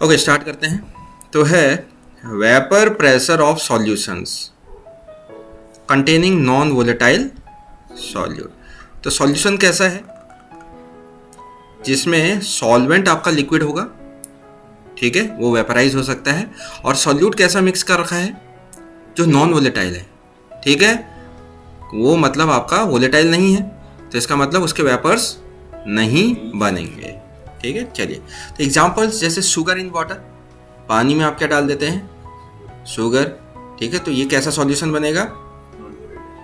Okay, start करते हैं। तो है vapour pressure of solutions containing non volatile solute. तो सॉल्यूशन कैसा है, जिसमें सॉल्वेंट आपका लिक्विड होगा, ठीक है, वो वेपराइज हो सकता है। और सॉल्यूट कैसा मिक्स कर रखा है, जो नॉन वोलेटाइल है, ठीक है, वो मतलब आपका वोलेटाइल नहीं है, तो इसका मतलब उसके वेपर्स नहीं बनेंगे, ठीक है। चलिए, तो एग्जांपल्स जैसे शुगर इन वाटर, पानी में आप क्या डाल देते हैं, शुगर, ठीक है, तो ये कैसा सॉल्यूशन बनेगा,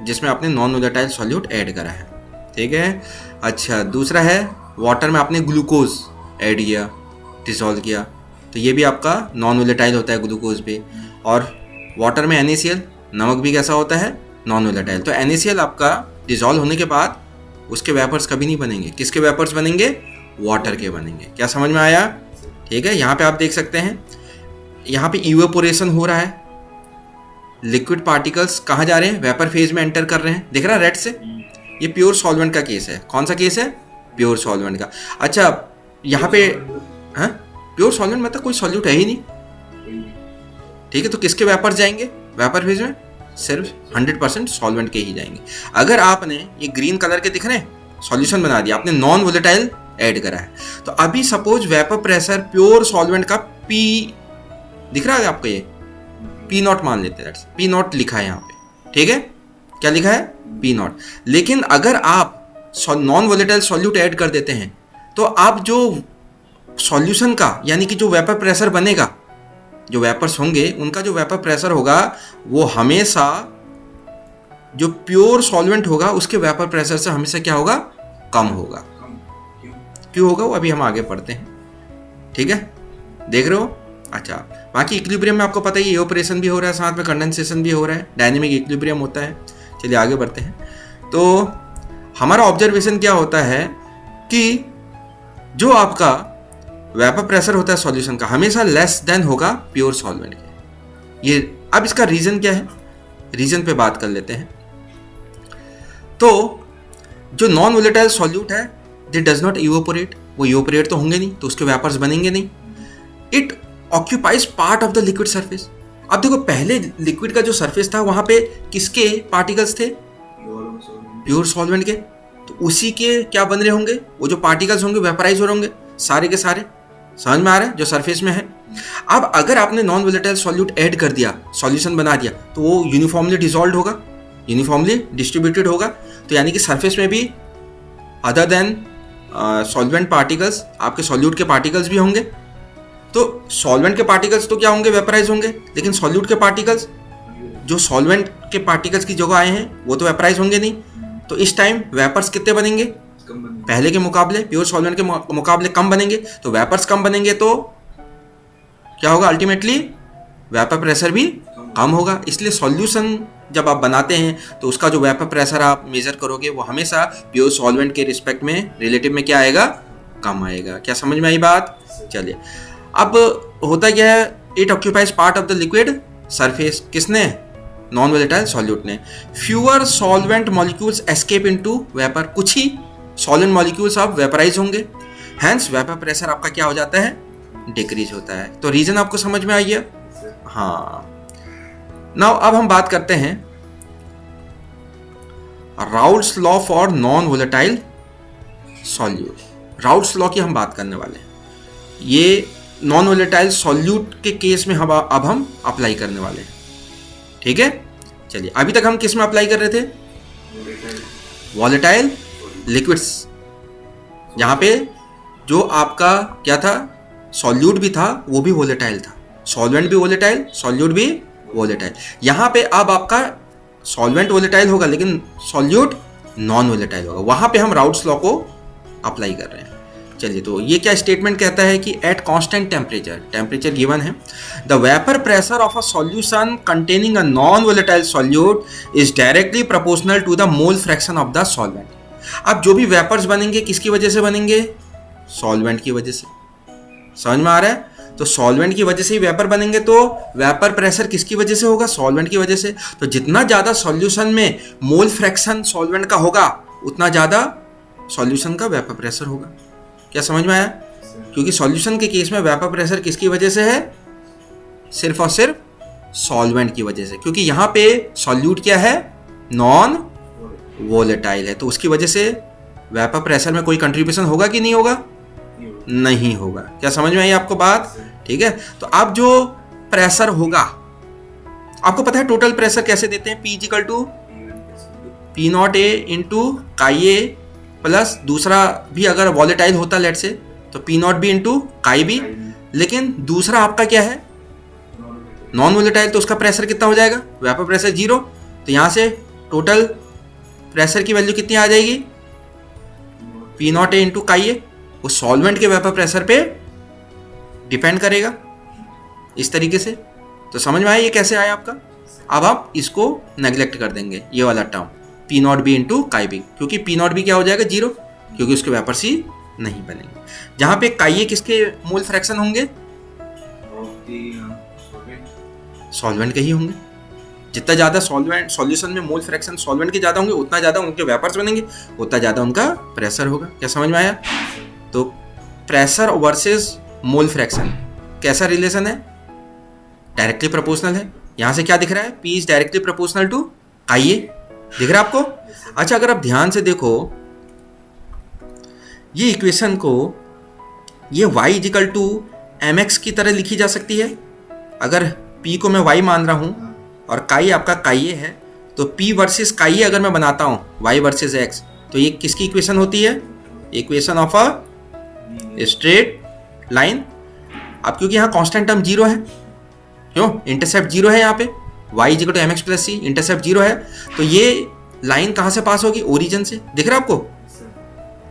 जिसमें आपने नॉन वोलेटाइल सॉल्यूट ऐड करा है, ठीक है। अच्छा, दूसरा है वाटर में आपने ग्लूकोज ऐड किया, डिसॉल्व किया, तो ये भी आपका नॉन वोलेटाइल होता है, ग्लूकोज भी। और वाटर में NaCl, नमक भी कैसा होता है, नॉन वोलेटाइल। तो NaCl आपका डिसॉल्व होने के बाद उसके वेपर्स कभी नहीं बनेंगे। किसके वेपर्स बनेंगे, वाटर के बनेंगे। क्या समझ में आया, ठीक है। यहाँ पे आप देख सकते हैं, यहाँ पे इवेपोरेशन हो रहा है, लिक्विड पार्टिकल्स कहाँ जा रहे हैं, वेपर फेज में एंटर कर रहे हैं, दिख रहा है रेड से। ये प्योर सॉल्वेंट का केस है। कौन सा केस है, प्योर सॉल्वेंट का। अच्छा, यहाँ पे हाँ, प्योर सॉल्वेंट मतलब कोई सॉल्यूट है ही नहीं, ठीक है। तो किसके वेपर जाएंगे वेपर फेज में, सिर्फ 100% सॉल्वेंट के ही जाएंगे। अगर आपने ये ग्रीन कलर के दिख रहे हैं सॉल्यूशन बना दिया, आपने नॉन वोलेटाइल ऐड करा है, तो अभी suppose vapour pressure pure solvent का P दिख रहा है आपको, ये P0 मान लेते हैं, P0 लिखा है यहाँ पे, ठीक है। क्या लिखा है, P0। लेकिन अगर आप नॉन वोलेटाइल सॉल्यूट ऐड कर देते हैं, तो आप जो सॉल्यूशन का, यानी कि जो वेपर प्रेशर बनेगा, जो वेपर्स होंगे उनका जो वेपर प्रेशर होगा, वो हमेशा जो प्योर सॉल्वेंट होगा उसके वेपर प्रेशर से हमेशा क्या होगा, कम होगा। क्यों होगा, वो अभी हम आगे पढ़ते हैं, ठीक है, देख रहे हो। अच्छा, बाकी इक्विलिब्रियम में आपको पता ही है, इवेपोरेशन भी हो रहा है, साथ में कंडेंसेशन भी हो रहा है, डायनेमिक इक्विलिब्रियम होता है। चलिए आगे बढ़ते हैं। तो हमारा ऑब्जर्वेशन क्या होता है कि जो आपका वेपर प्रेशर होता है सॉल्यूशन का, हमेशा लेस देन होगा प्योर सॉल्वेंट के। ये अब इसका रीजन क्या है, रीजन पे बात कर लेते हैं। तो जो नॉन वोलेटाइल सॉल्यूट है, दे डज नॉट इवेपोरेट, वो इवेपोरेट तो होंगे नहीं, तो उसके वेपर्स बनेंगे नहीं। It occupies part of the liquid surface. अब देखो, पहले लिक्विड का जो सरफेस था, वहां पे किसके पार्टिकल्स थे, प्योर सॉल्वेंट के, तो उसी के क्या बन रहे होंगे, वो जो पार्टिकल्स होंगे वेपराइज हो रहे होंगे सारे के सारे। समझ में आ रहा है, जो सरफेस में है। अब अगर आपने नॉन वोलेटाइल सॉल्यूट ऐड कर दिया, सॉल्यूशन बना दिया, तो वो यूनिफॉर्मली डिसॉल्व होगा, यूनिफॉर्मली डिस्ट्रीब्यूटेड होगा। तो यानी कि सरफेस में भी अदर देन सॉल्वेंट पार्टिकल्स आपके सॉल्यूट के पार्टिकल्स भी होंगे। तो सॉल्वेंट के पार्टिकल्स तो क्या होंगे, वेपराइज होंगे, लेकिन सॉल्यूट के पार्टिकल्स जो सॉल्वेंट के पार्टिकल्स की जगह आए हैं, वो तो वेपराइज होंगे नहीं। तो इस टाइम वेपर्स कितने बनेंगे, पहले के मुकाबले, प्योर सॉल्वेंट के मुकाबले कम बनेंगे। तो वेपर्स कम बनेंगे तो क्या होगा, अल्टीमेटली वेपर प्रेशर भी कम होगा। इसलिए सॉल्यूशन जब आप बनाते हैं, तो उसका जो वेपर प्रेशर आप मेजर करोगे, वो हमेशा प्योर सॉल्वेंट के रिस्पेक्ट में, रिलेटिव में क्या आएगा, कम आएगा। क्या समझ में आई बात। चलिए, अब होता क्या है, it occupies part of the liquid surface, किसने, नॉन वोलेटाइल सॉल्यूट ने। Fewer solvent molecules escape into vapour, कुछ ही सॉल्वेंट मॉलिक्यूल्स आप वेपराइज होंगे, हैंस वेपर प्रेशर आपका क्या हो जाता है, डिक्रीज होता है। तो रीजन आपको समझ में आई है। हाँ, नाउ अब हम बात करते हैं Raoult's law for non volatile solute. Raoult's law की हम बात करने वाले हैं। ये नॉन वोलेटाइल सॉल्यूट के केस में अब हम अप्लाई करने वाले हैं, ठीक है। चलिए, अभी तक हम किस में अप्लाई कर रहे थे, वोलेटाइल लिक्विड्स, जहां पे जो आपका क्या था, सॉल्यूट भी था, वो भी वोलेटाइल था, सॉल्वेंट भी वोलेटाइल, सॉल्यूट भी वोलेटाइल। यहां पे अब आपका सॉल्वेंट वोलेटाइल होगा, लेकिन सॉल्यूट नॉन वोलेटाइल होगा। वहां पे हम राउल्ट्स लॉ को अप्लाई कर रहे हैं। चलिए, तो ये क्या स्टेटमेंट कहता है कि at constant temperature, temperature given है, the vapour pressure of a solution containing a non volatile solute is directly proportional to the mole fraction of the solvent. अब जो भी वेपर्स बनेंगे किसकी वजह से बनेंगे, सॉल्वेंट की वजह से। समझ में आ रहा है। तो सॉल्वेंट की वजह से ही वेपर बनेंगे, तो वेपर प्रेशर किसकी वजह से होगा, सॉल्वेंट की वजह से। तो जितना ज्यादा सॉल्यूशन में मोल फ्रैक्शन सॉल्वेंट का होगा, उतना ज्यादा सॉल्यूशन का वेपर प्रेशर होगा। क्या समझ में आया। क्योंकि सॉल्यूशन के केस में वेपर प्रेशर किसकी वजह से है, सिर्फ और सिर्फ सॉल्वेंट की वजह से, क्योंकि यहाँ पे सॉल्यूट क्या है, नॉन वोलेटाइल है, तो उसकी वजह से वेपर प्रेशर में कोई कंट्रीब्यूशन होगा कि नहीं होगा, नहीं होगा। क्या समझ में आई आपको बात, ठीक है। तो अब जो प्रेशर होगा, आपको पता है टोटल प्रेशर कैसे देते हैं, P equal to P naught A into chi A plus दूसरा भी अगर वॉलेटाइल होता लेट से तो P naught B into chi B, लेकिन दूसरा आपका क्या है, नॉन वोलेटाइल, तो उसका प्रेशर कितना हो जाएगा, वेपर प्रेशर 0। तो यहाँ से टोटल प्रेशर की वैल्यू कितनी आ जाएगी, P naught A into chi ए, वो सॉल्वेंट के वेपर प्रेशर पे डिपेंड करेगा इस तरीके से। तो समझ में आया ये कैसे आया आपका। अब आप इसको नेग्लेक्ट कर देंगे, ये वाला term P naught B into chi B, क्योंकि पी नॉट बी क्या हो जाएगा 0, क्योंकि उसके वेपर सी नहीं बनेंगे। जहां पे काई ए किसके मोल फ्रैक्शन होंगे, सॉल्वेंट के ही होंगे। जितना ज़्यादा सॉल्वेंट सॉल्यूशन में मोल फ्रैक्शन सॉल्वेंट के ज़्यादा होंगे, उतना ज़्यादा उनके वेपर्स बनेंगे, उतना ज़्यादा उनका प्रेशर होगा। क्या समझ में आया। तो प्रेशर वर्सेस मोल फ्रैक्शन कैसा रिलेशन है, डायरेक्टली प्रोपोर्शनल है। यहाँ से क्या दिख रहा है, P is directly proportional to chi A, दिख रहा है आपको। अच्छा, अगर आप ध्यान से देखो ये इक्वेशन को, ये y इक्वल टू mx की तरह लिखी जा सकती है। अगर P को मैं y मान रहा हूँ और काई आपका काई ए है, तो P वर्सेस काई ए अगर मैं बनाता हूँ y वर्सेस x, तो ये किसकी इक्वेशन होती है, equation of a straight line. अब क्योंकि यहाँ कांस्टेंट टर्म 0 है, क्यों, इंटरसेप्ट 0 है यहाँ पे, y equal to mx plus c, intercept 0 है, तो ये लाइन कहाँ से पास होगी, ओरिजिन से, दिख रहा है आपको।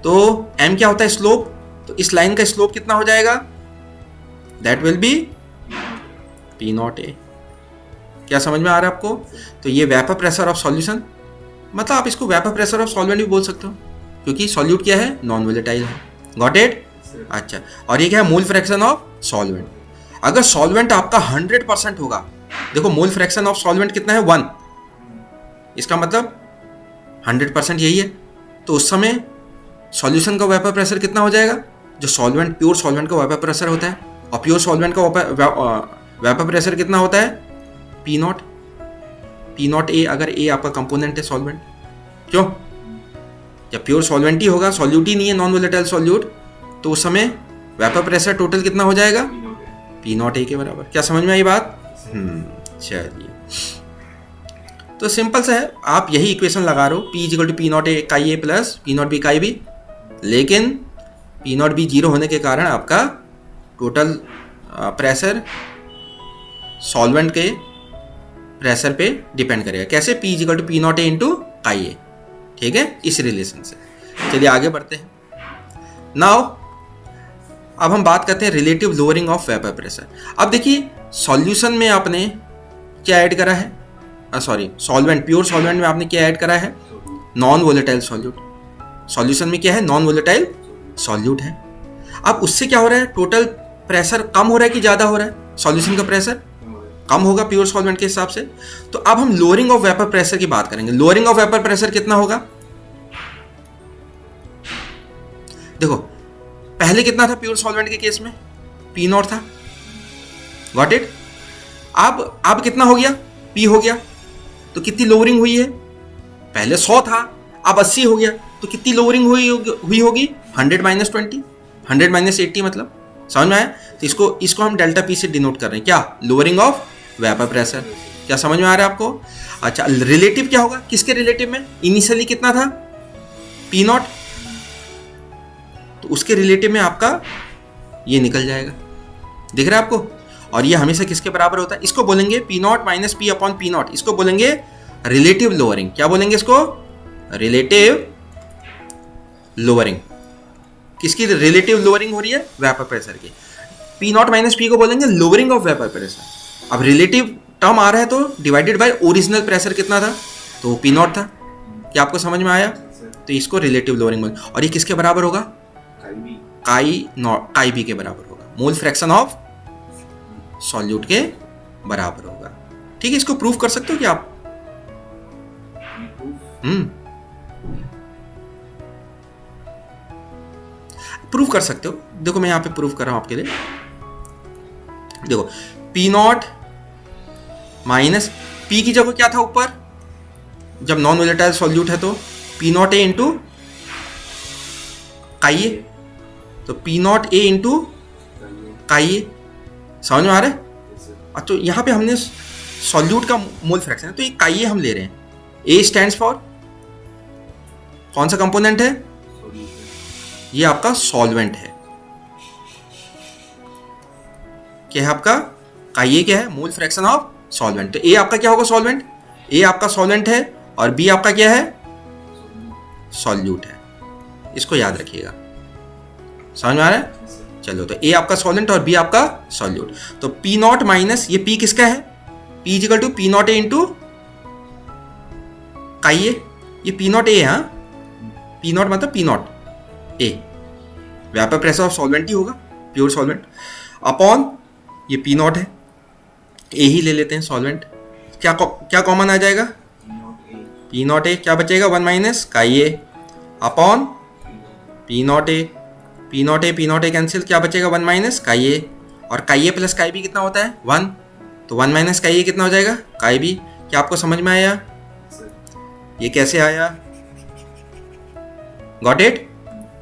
तो m क्या होता है, स्लोप, तो इस लाइन का स्लोप कितना हो जाएगा, that will be P naught A. क्या समझ में आ रहा है आपको। तो ये वेपर प्रेशर ऑफ सॉल्यूशन, मतलब आप इसको वेपर प्रेशर ऑफ सॉल्वेंट भी बोल सकते हो, क्योंकि सॉल्यूट क्या है, नॉन वोलेटाइल है। Got it. अच्छा, और ये क्या है, मोल फ्रैक्शन ऑफ सॉल्वेंट। अगर सॉल्वेंट आपका 100% होगा, देखो मोल फ्रैक्शन ऑफ सॉल्वेंट कितना है, 1, इसका मतलब 100% यही है, तो उस समय सॉल्यूशन का वेपर प्रेशर कितना हो जाएगा, जो सॉल्वेंट प्योर सॉल्वेंट का वेपर प्रेशर होता है, और प्योर सॉल्वेंट का वेपर प्रेशर कितना होता है, पी नॉट ए, अगर ए आपका कंपोनेंट है सॉल्वेंट, क्यों, जब प्योर सॉल्वेंट ही होगा, सॉल्यूट ही नहीं है, नॉन वोलेटाइल सॉल्यूट, तो उस समय वेपर प्रेशर टोटल कितना हो जाएगा, पी नॉट ए के बराबर। क्या समझ में आई बात। चलिए, तो सिंपल सा है, आप यही इक्वेशन लगा रहे हो, P equal to P naught A chi A plus P naught B chi B, लेकिन पी नॉट बी 0 होने के कारण आपका टोटल प्रेशर सॉल्वेंट के प्रेशर पे डिपेंड करेगा। कैसे, P equal to P naught A into chi A, ठीक है, इस रिलेशन से। चलिए आगे बढ़ते हैं। नाउ अब हम बात करते हैं relative lowering of vapour pressure. अब देखिए सॉल्यूशन में आपने क्या ऐड करा है, सॉरी सॉल्वेंट, प्योर सॉल्वेंट में आपने क्या ऐड करा है, नॉन वोलेटाइल सॉल्यूट। सॉल्यूशन में क्या है, नॉन वोलेटाइल सॉल्यूट है। अब उससे क्या हो रहा है, टोटल प्रेशर कम हो रहा है कि ज़्यादा हो रहा है, सॉल्यूशन का प्रेशर कम होगा प्योर सॉल्वेंट के हिसाब से। तो अब हम लोअरिंग ऑफ वेपर प्रेशर की बात करेंगे। लोअरिंग ऑफ वेपर प्रेशर कितना होगा, देखो पहले कितना था प्योर सॉल्वेंट के केस में, पी नॉट था, गॉट इट। अब कितना हो गया, पी हो गया, तो कितनी लोअरिंग हुई है, पहले 100 था, अब 80 हो गया, तो कितनी लोअरिंग हुई होगी, 100 माइनस 20, 100 माइनस 80, मतलब समझ में आया। तो इसको हम डेल्टा पी से डिनोट कर रहे हैं, क्या, लोअरिंग ऑफ वेपर प्रेशर। क्या समझ में आ रहा है आपको। अच्छा, रिलेटिव क्या होगा, किसके रिलेटिव में, इनिशियली कितना था, पी नॉट, तो उसके रिलेटिव में आपका ये निकल जाएगा, दिख रहा है आपको। और ये हमेशा किसके बराबर होता है, इसको बोलेंगे P naught minus P upon P not, इसको बोलेंगे रिलेटिव लोअरिंग। क्या बोलेंगे इसको, रिलेटिव लोअरिंग। किसकी रिलेटिव लोअरिंग हो रही है, वेपर प्रेशर की। पी नॉट माइनस पी को बोलेंगे लोअरिंग ऑफ वेपर प्रेशर। अब रिलेटिव टर्म आ रहा है तो डिवाइडेड बाय ओरिजिनल प्रेशर कितना था, तो पी नॉट था। क्या आपको समझ में आया। तो इसको रिलेटिव लोअरिंग बोलेंगे। और ये किसके बराबर होगा, काई बी के बराबर होगा, मोल फ्रैक्शन ऑफ सॉल्यूट के बराबर होगा। ठीक है, इसको प्रूफ कर सकते हो क्या आप। प्रूव कर सकते हो। देखो मैं यहाँ पे प्रूव कर रहा हूँ आपके लिए। देखो पी नॉट माइनस पी की जगह क्या था ऊपर, जब नॉन वोलेटाइल सॉल्यूट है तो P naught A into chi A, तो P naught A into chi ए। समझ में आ रहा है? तो यहाँ पे हमने सॉल्यूट का मोल फ्रैक्शन है, तो ये काई ए हम ले रहे हैं। ए स्टैंड्स फॉर कौन सा कंपोनेंट है? ये आपका सॉल्वेंट है। क्या है आपका? काई ए क्या है? Mole fraction of solvent. तो ए आपका क्या होगा? सॉल्वेंट। ए आपका सॉल्वेंट है और बी आपका क्या है? सॉल्यूट है। इसको याद रखिएगा। समझ में आ रहा है? चलो, तो ए आपका सॉल्वेंट और बी आपका सॉल्यूट। तो पी नॉट माइनस ये पी किसका है? P is equal to P naught A into chi A. ये पी नॉट ए है, हाँ, पी नॉट मतलब P naught A, vapour pressure of solvent ही होगा, प्योर सॉल्वेंट, अपॉन ये पी नॉट है, ए ही ले लेते हैं सॉल्वेंट। क्या कॉमन आ जाएगा? P naught A. क्या बचेगा? 1 minus chi A upon P naught A. P naught A cancel, क्या बचेगा? 1 माइनस काई ए। और काई ए प्लस काई बी कितना होता है? 1। तो 1 माइनस काई ए कितना हो जाएगा? काई बी। क्या आपको समझ में आया? ये कैसे आया? Got it?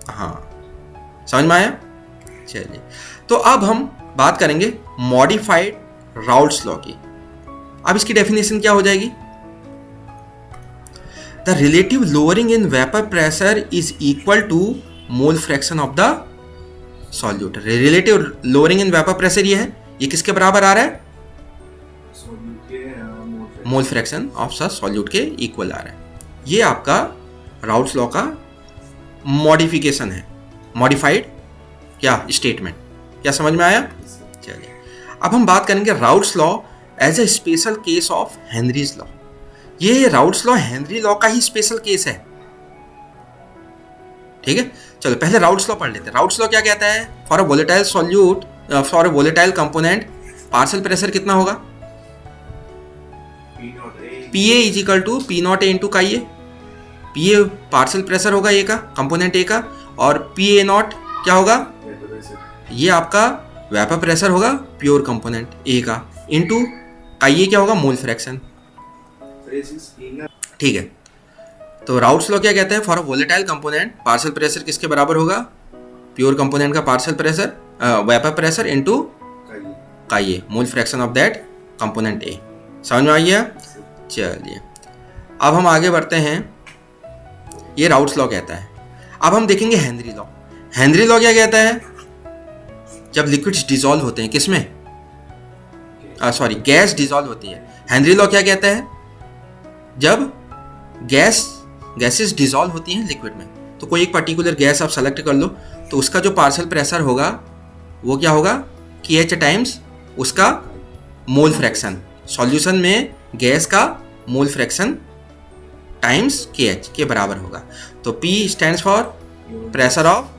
हाँ, समझ में आया? चलिए, तो अब हम बात करेंगे मॉडिफाइड राउल्ट्स लॉ की। अब इसकी डेफिनेशन क्या हो जाएगी? The relative lowering in vapour pressure is equal to mole fraction of the solute. Relative lowering in vapour pressure ये है, ये किसके बराबर आ रहा है? मोल फ्रैक्शन ऑफ सॉल्यूट के इक्वल आ रहा है। ये आपका राउल्ट्स लॉ का मॉडिफिकेशन है, मॉडिफाइड क्या स्टेटमेंट। क्या समझ में आया? चलिए, अब हम बात करेंगे Raoult's law as a special case of Henry's law. ये राउल्ट्स लॉ हेनरी लॉ का ही स्पेशल केस है। ठीक है, चलो पहले राउल्ट्स लॉ पढ़ लेते हैं। राउल्ट्स लॉ क्या कहता है? For a volatile solute, for a volatile component, partial pressure कितना होगा? P A is equal to P naught A into chi A. P A partial pressure होगा ए का, कंपोनेंट ए का, और पी ए नॉट क्या होगा? ये आपका वेपर प्रेशर होगा, प्योर कंपोनेंट ए का, इंटू काई ए क्या होगा? Mole fraction. ठीक है, तो राउल्ट्स लॉ क्या कहता है? For a volatile component partial pressure किसके बराबर होगा? प्योर कंपोनेंट का partial pressure, vapour pressure into chi A, mole fraction of that component A. समझ में आ गया? चलिए, अब हम आगे बढ़ते हैं। ये राउल्ट्स लॉ कहता है। अब हम देखेंगे हेनरी लॉ। हेनरी लॉ क्या कहता है? जब लिक्विड्स डिसॉल्व होते हैं, किसमें? गैस डिसॉल्व होती है। हेनरी लॉ क्या कहता है? जब गैसेस डिसॉल्व होती हैं लिक्विड में, तो कोई एक पर्टिकुलर गैस आप सेलेक्ट कर लो, तो उसका जो पार्शियल प्रेशर होगा वो क्या होगा? KH टाइम्स उसका मोल फ्रैक्शन। सॉल्यूशन में गैस का मोल फ्रैक्शन टाइम्स KH के बराबर होगा। तो P stands for pressure of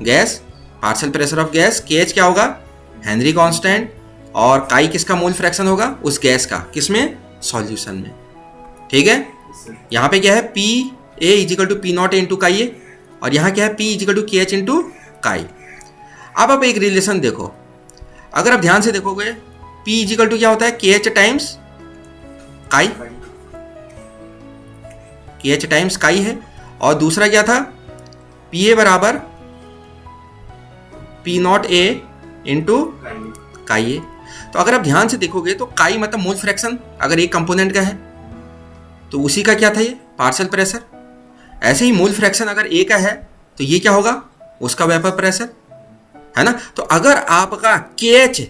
gas, partial pressure of gas, KH क्या होगा? हेनरी कांस्टेंट, और काई किसका मोल फ्रैक्शन होगा? उस गैस का, किसमें? सॉल्यूशन में। ठीक है, यहाँ पे क्या है? P A equal to P naught A into chi A, और यहाँ क्या है? P equal to KH into chi. अब आप एक रिलेशन देखो, अगर आप ध्यान से देखोगे, P इजिकल टू क्या होता है? KH टाइम्स काई, KH टाइम्स काई है, और दूसरा क्या था? PA बराबर P not A into chi A. तो अगर आप ध्यान से देखोगे तो काई मतलब मोल फ्रैक्शन, अगर एक कंपोनेंट का है तो उसी का क्या था? ये पार्शियल प्रेशर। ऐसे ही मोल फ्रैक्शन अगर ए का है तो ये क्या होगा? उसका वेपर प्रेशर, है ना। तो अगर आपका KH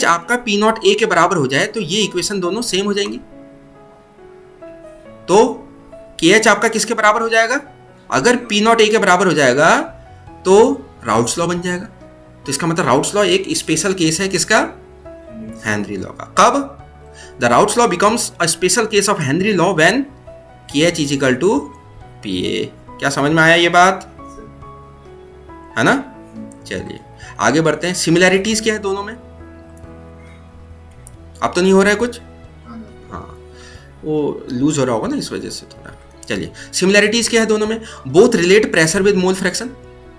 आपका P नॉट ए के बराबर हो जाए तो ये इक्वेशन दोनों सेम हो जाएंगी। तो KH आपका किसके बराबर हो जाएगा? अगर P नॉट ए के बराबर हो जाएगा तो राउल्ट्स लॉ बन जाएगा। तो इसका मतलब राउल्ट्स लॉ एक स्पेशल केस है किसका? हेनरी लॉ का। कब? The Raoult's law becomes a special case of Henry law when KH is equal to PA। क्या समझ में आया ये बात? है ना। चलिए आगे बढ़ते हैं। सिमिलैरिटीज क्या है दोनों में? अब तो नहीं हो रहा है कुछ? हाँ, वो लूज हो रहा होगा ना, इस वजह से थोड़ा। चलिए, सिमिलैरिटीज क्या है दोनों में? Both relate pressure with mole fraction.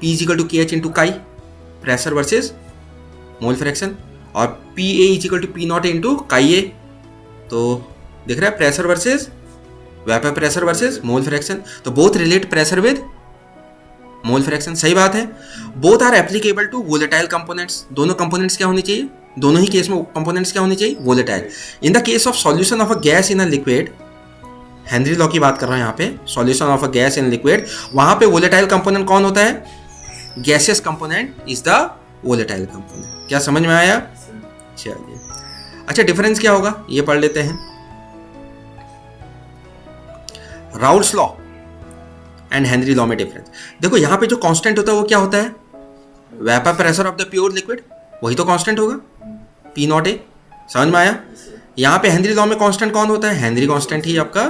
P is equal to KH into chi, pressure versus mole fraction, और PA is equal to P0 into chi A. तो दिख रहा है pressure versus vapour pressure versus mole fraction, तो both relate pressure with mole fraction, सही बात है। Both are applicable to volatile components, दोनों कंपोनेंट्स क्या होने चाहिए, दोनों ही केस में कंपोनेंट्स क्या होने चाहिए, volatile. In the case of solution of a gas in a liquid, Henry law की बात कर रहा हूं यहाँ पे, solution of a gas in liquid, वहां पे वोलेटाइल कंपोनेंट कौन होता है, gaseous component is the volatile component. क्या समझ में आया? चलिए, अच्छा डिफरेंस क्या होगा ये पढ़ लेते हैं। Raoult's law and Henry law में डिफरेंस देखो, यहां पे जो कांस्टेंट होता है वो क्या होता है, vapour pressure of the pure liquid, वही तो कांस्टेंट होगा, P0A। समझ में आया? यहां पे हेनरी लॉ में कांस्टेंट कौन होता है, हेनरी कांस्टेंट ही आपका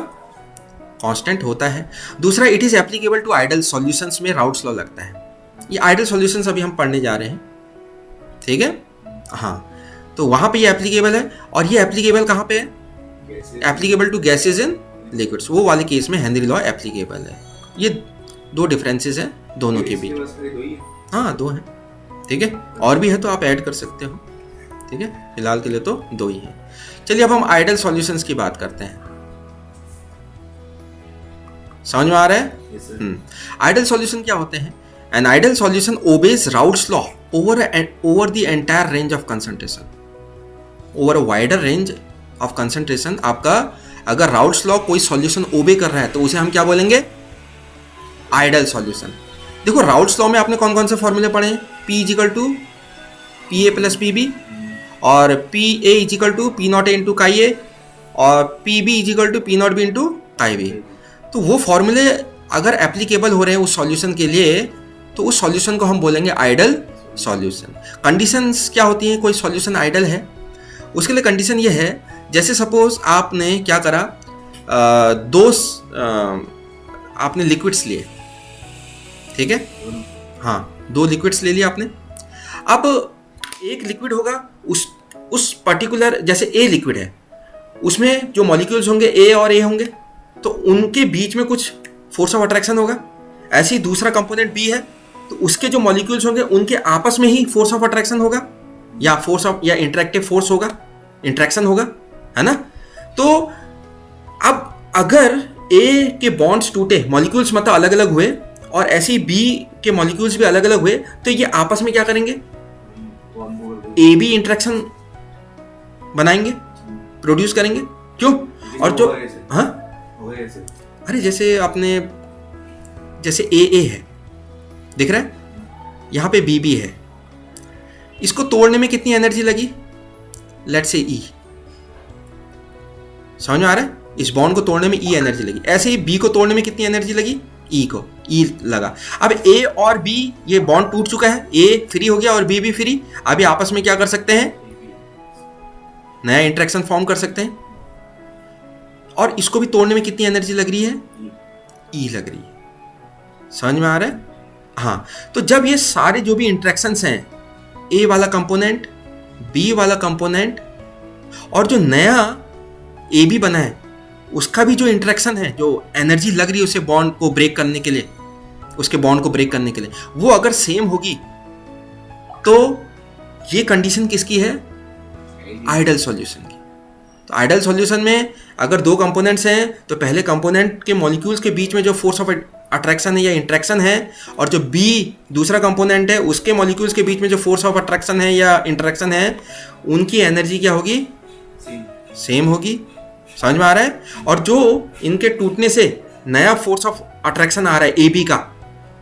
कांस्टेंट होता है। दूसरा, it is applicable to ideal solutions में राउल्स लॉ लगता है। ये आइडल सॉल्यूशंस अभी हम पढ़ने जा रहे हैं, ठीक है, हाँ, तो वहां पे ये एप्लीकेबल है, और ये एप्लीकेबल कहां पे है, applicable to gases in liquids, वो वाले केस में हेनरी लॉ एप्लीकेबल है। ये दो डिफरेंसेस हैं दोनों के बीच, हाँ 2 हैं, ठीक है, और भी है तो आप ऐड कर सकते हो, ठीक है, फिलहाल के लिए तो 2 ही हैं। चलिए अब हम आइडल सॉल्यूशंस की बात करते हैं, समझ में आ रहा है? आइडल सॉल्यूशन क्या होते हैं? An ideal solution obeys Raoult's law over the entire range of concentration, over a wider range of concentration. आपका अगर राउल्स लॉ कोई सॉल्यूशन ओबे कर रहा है तो उसे हम क्या बोलेंगे, आइडल सॉल्यूशन। देखो राउल्स लॉ में आपने कौन कौन से फॉर्मूले पढ़े हैं, P equal to PA plus PB, और PA equal to P0A into chi A, और PB equal to P0B into chi B. तो वो फॉर्मूले अगर एप्लीकेबल हो रहे हैं उस सॉल्यूशन के लिए तो उस सॉल्यूशन को हम बोलेंगे आइडल सॉल्यूशन। कंडीशंस क्या होती हैं कोई सॉल्यूशन आइडल है, उसके लिए कंडीशन ये है, जैसे सपोज आपने क्या करा, आपने लिक्विड्स लिए, ठीक है, हाँ 2 लिक्विड्स ले लिया आपने। अब एक लिक्विड होगा उस पर्टिकुलर, जैसे ए लिक्विड है, उसमें जो मॉलिक्यूल्स होंगे ए और ए होंगे, तो उनके बीच में कुछ फोर्स ऑफ अट्रैक्शन होगा। ऐसे ही दूसरा कंपोनेंट बी है, तो उसके जो मॉलिक्यूल्स होंगे उनके आपस में ही फोर्स ऑफ अट्रैक्शन होगा, या फोर्स ऑफ या इंटरेक्टिव फोर्स होगा, इंट्रैक्शन होगा, है ना। तो अब अगर ए के बॉन्ड्स टूटे, मॉलिक्यूल्स मतलब अलग अलग हुए, और ऐसे ही बी के मॉलिक्यूल्स भी अलग अलग हुए, तो ये आपस में क्या करेंगे, ए बी इंट्रैक्शन बनाएंगे, प्रोड्यूस करेंगे, क्यों? और जो हाँ, अरे जैसे आपने, जैसे ए है, दिख रहा है, यहां पे बी है, इसको तोड़ने में कितनी एनर्जी लगी, लेट्स से E, समझ में आ रहा है? इस बॉन्ड को तोड़ने में E एनर्जी लगी। ऐसे ही बी को तोड़ने में कितनी एनर्जी लगी, E को E लगा। अब A और B ये बॉन्ड टूट चुका है, A फ्री हो गया और B भी फ्री। अब ये आपस में क्या कर सकते हैं, नया इंटरेक्शन फॉर्म कर सकते हैं, और इसको भी तोड़ने में कितनी एनर्जी लग रही है, E लग रही है। समझ में आ रहा है? हाँ, तो जब ये सारे जो भी इंटरेक्शंस हैं, A वाला कंपोनेंट, B वाला कंपोनेंट, और जो नया AB बना है उसका भी जो इंटरेक्शन है, जो एनर्जी लग रही है उसे बॉन्ड को ब्रेक करने के लिए, उसके बॉन्ड को ब्रेक करने के लिए, वो अगर सेम होगी तो ये कंडीशन किसकी है, आइडल सॉल्यूशन की। तो आइडल सॉल्यूशन में अगर 2 कंपोनेंट्स हैं तो पहले कंपोनेंट के मॉलिक्यूल्स के बीच में जो फोर्स ऑफ अट्रैक्शन है या इंट्रैक्शन है, और जो B दूसरा कंपोनेंट है उसके मॉलिक्यूल्स के बीच में जो फोर्स ऑफ अट्रैक्शन है या इंटरेक्शन है, उनकी एनर्जी क्या होगी, सेम होगी। समझ में आ रहा है? और जो इनके टूटने से नया फोर्स ऑफ अट्रैक्शन आ रहा है AB का,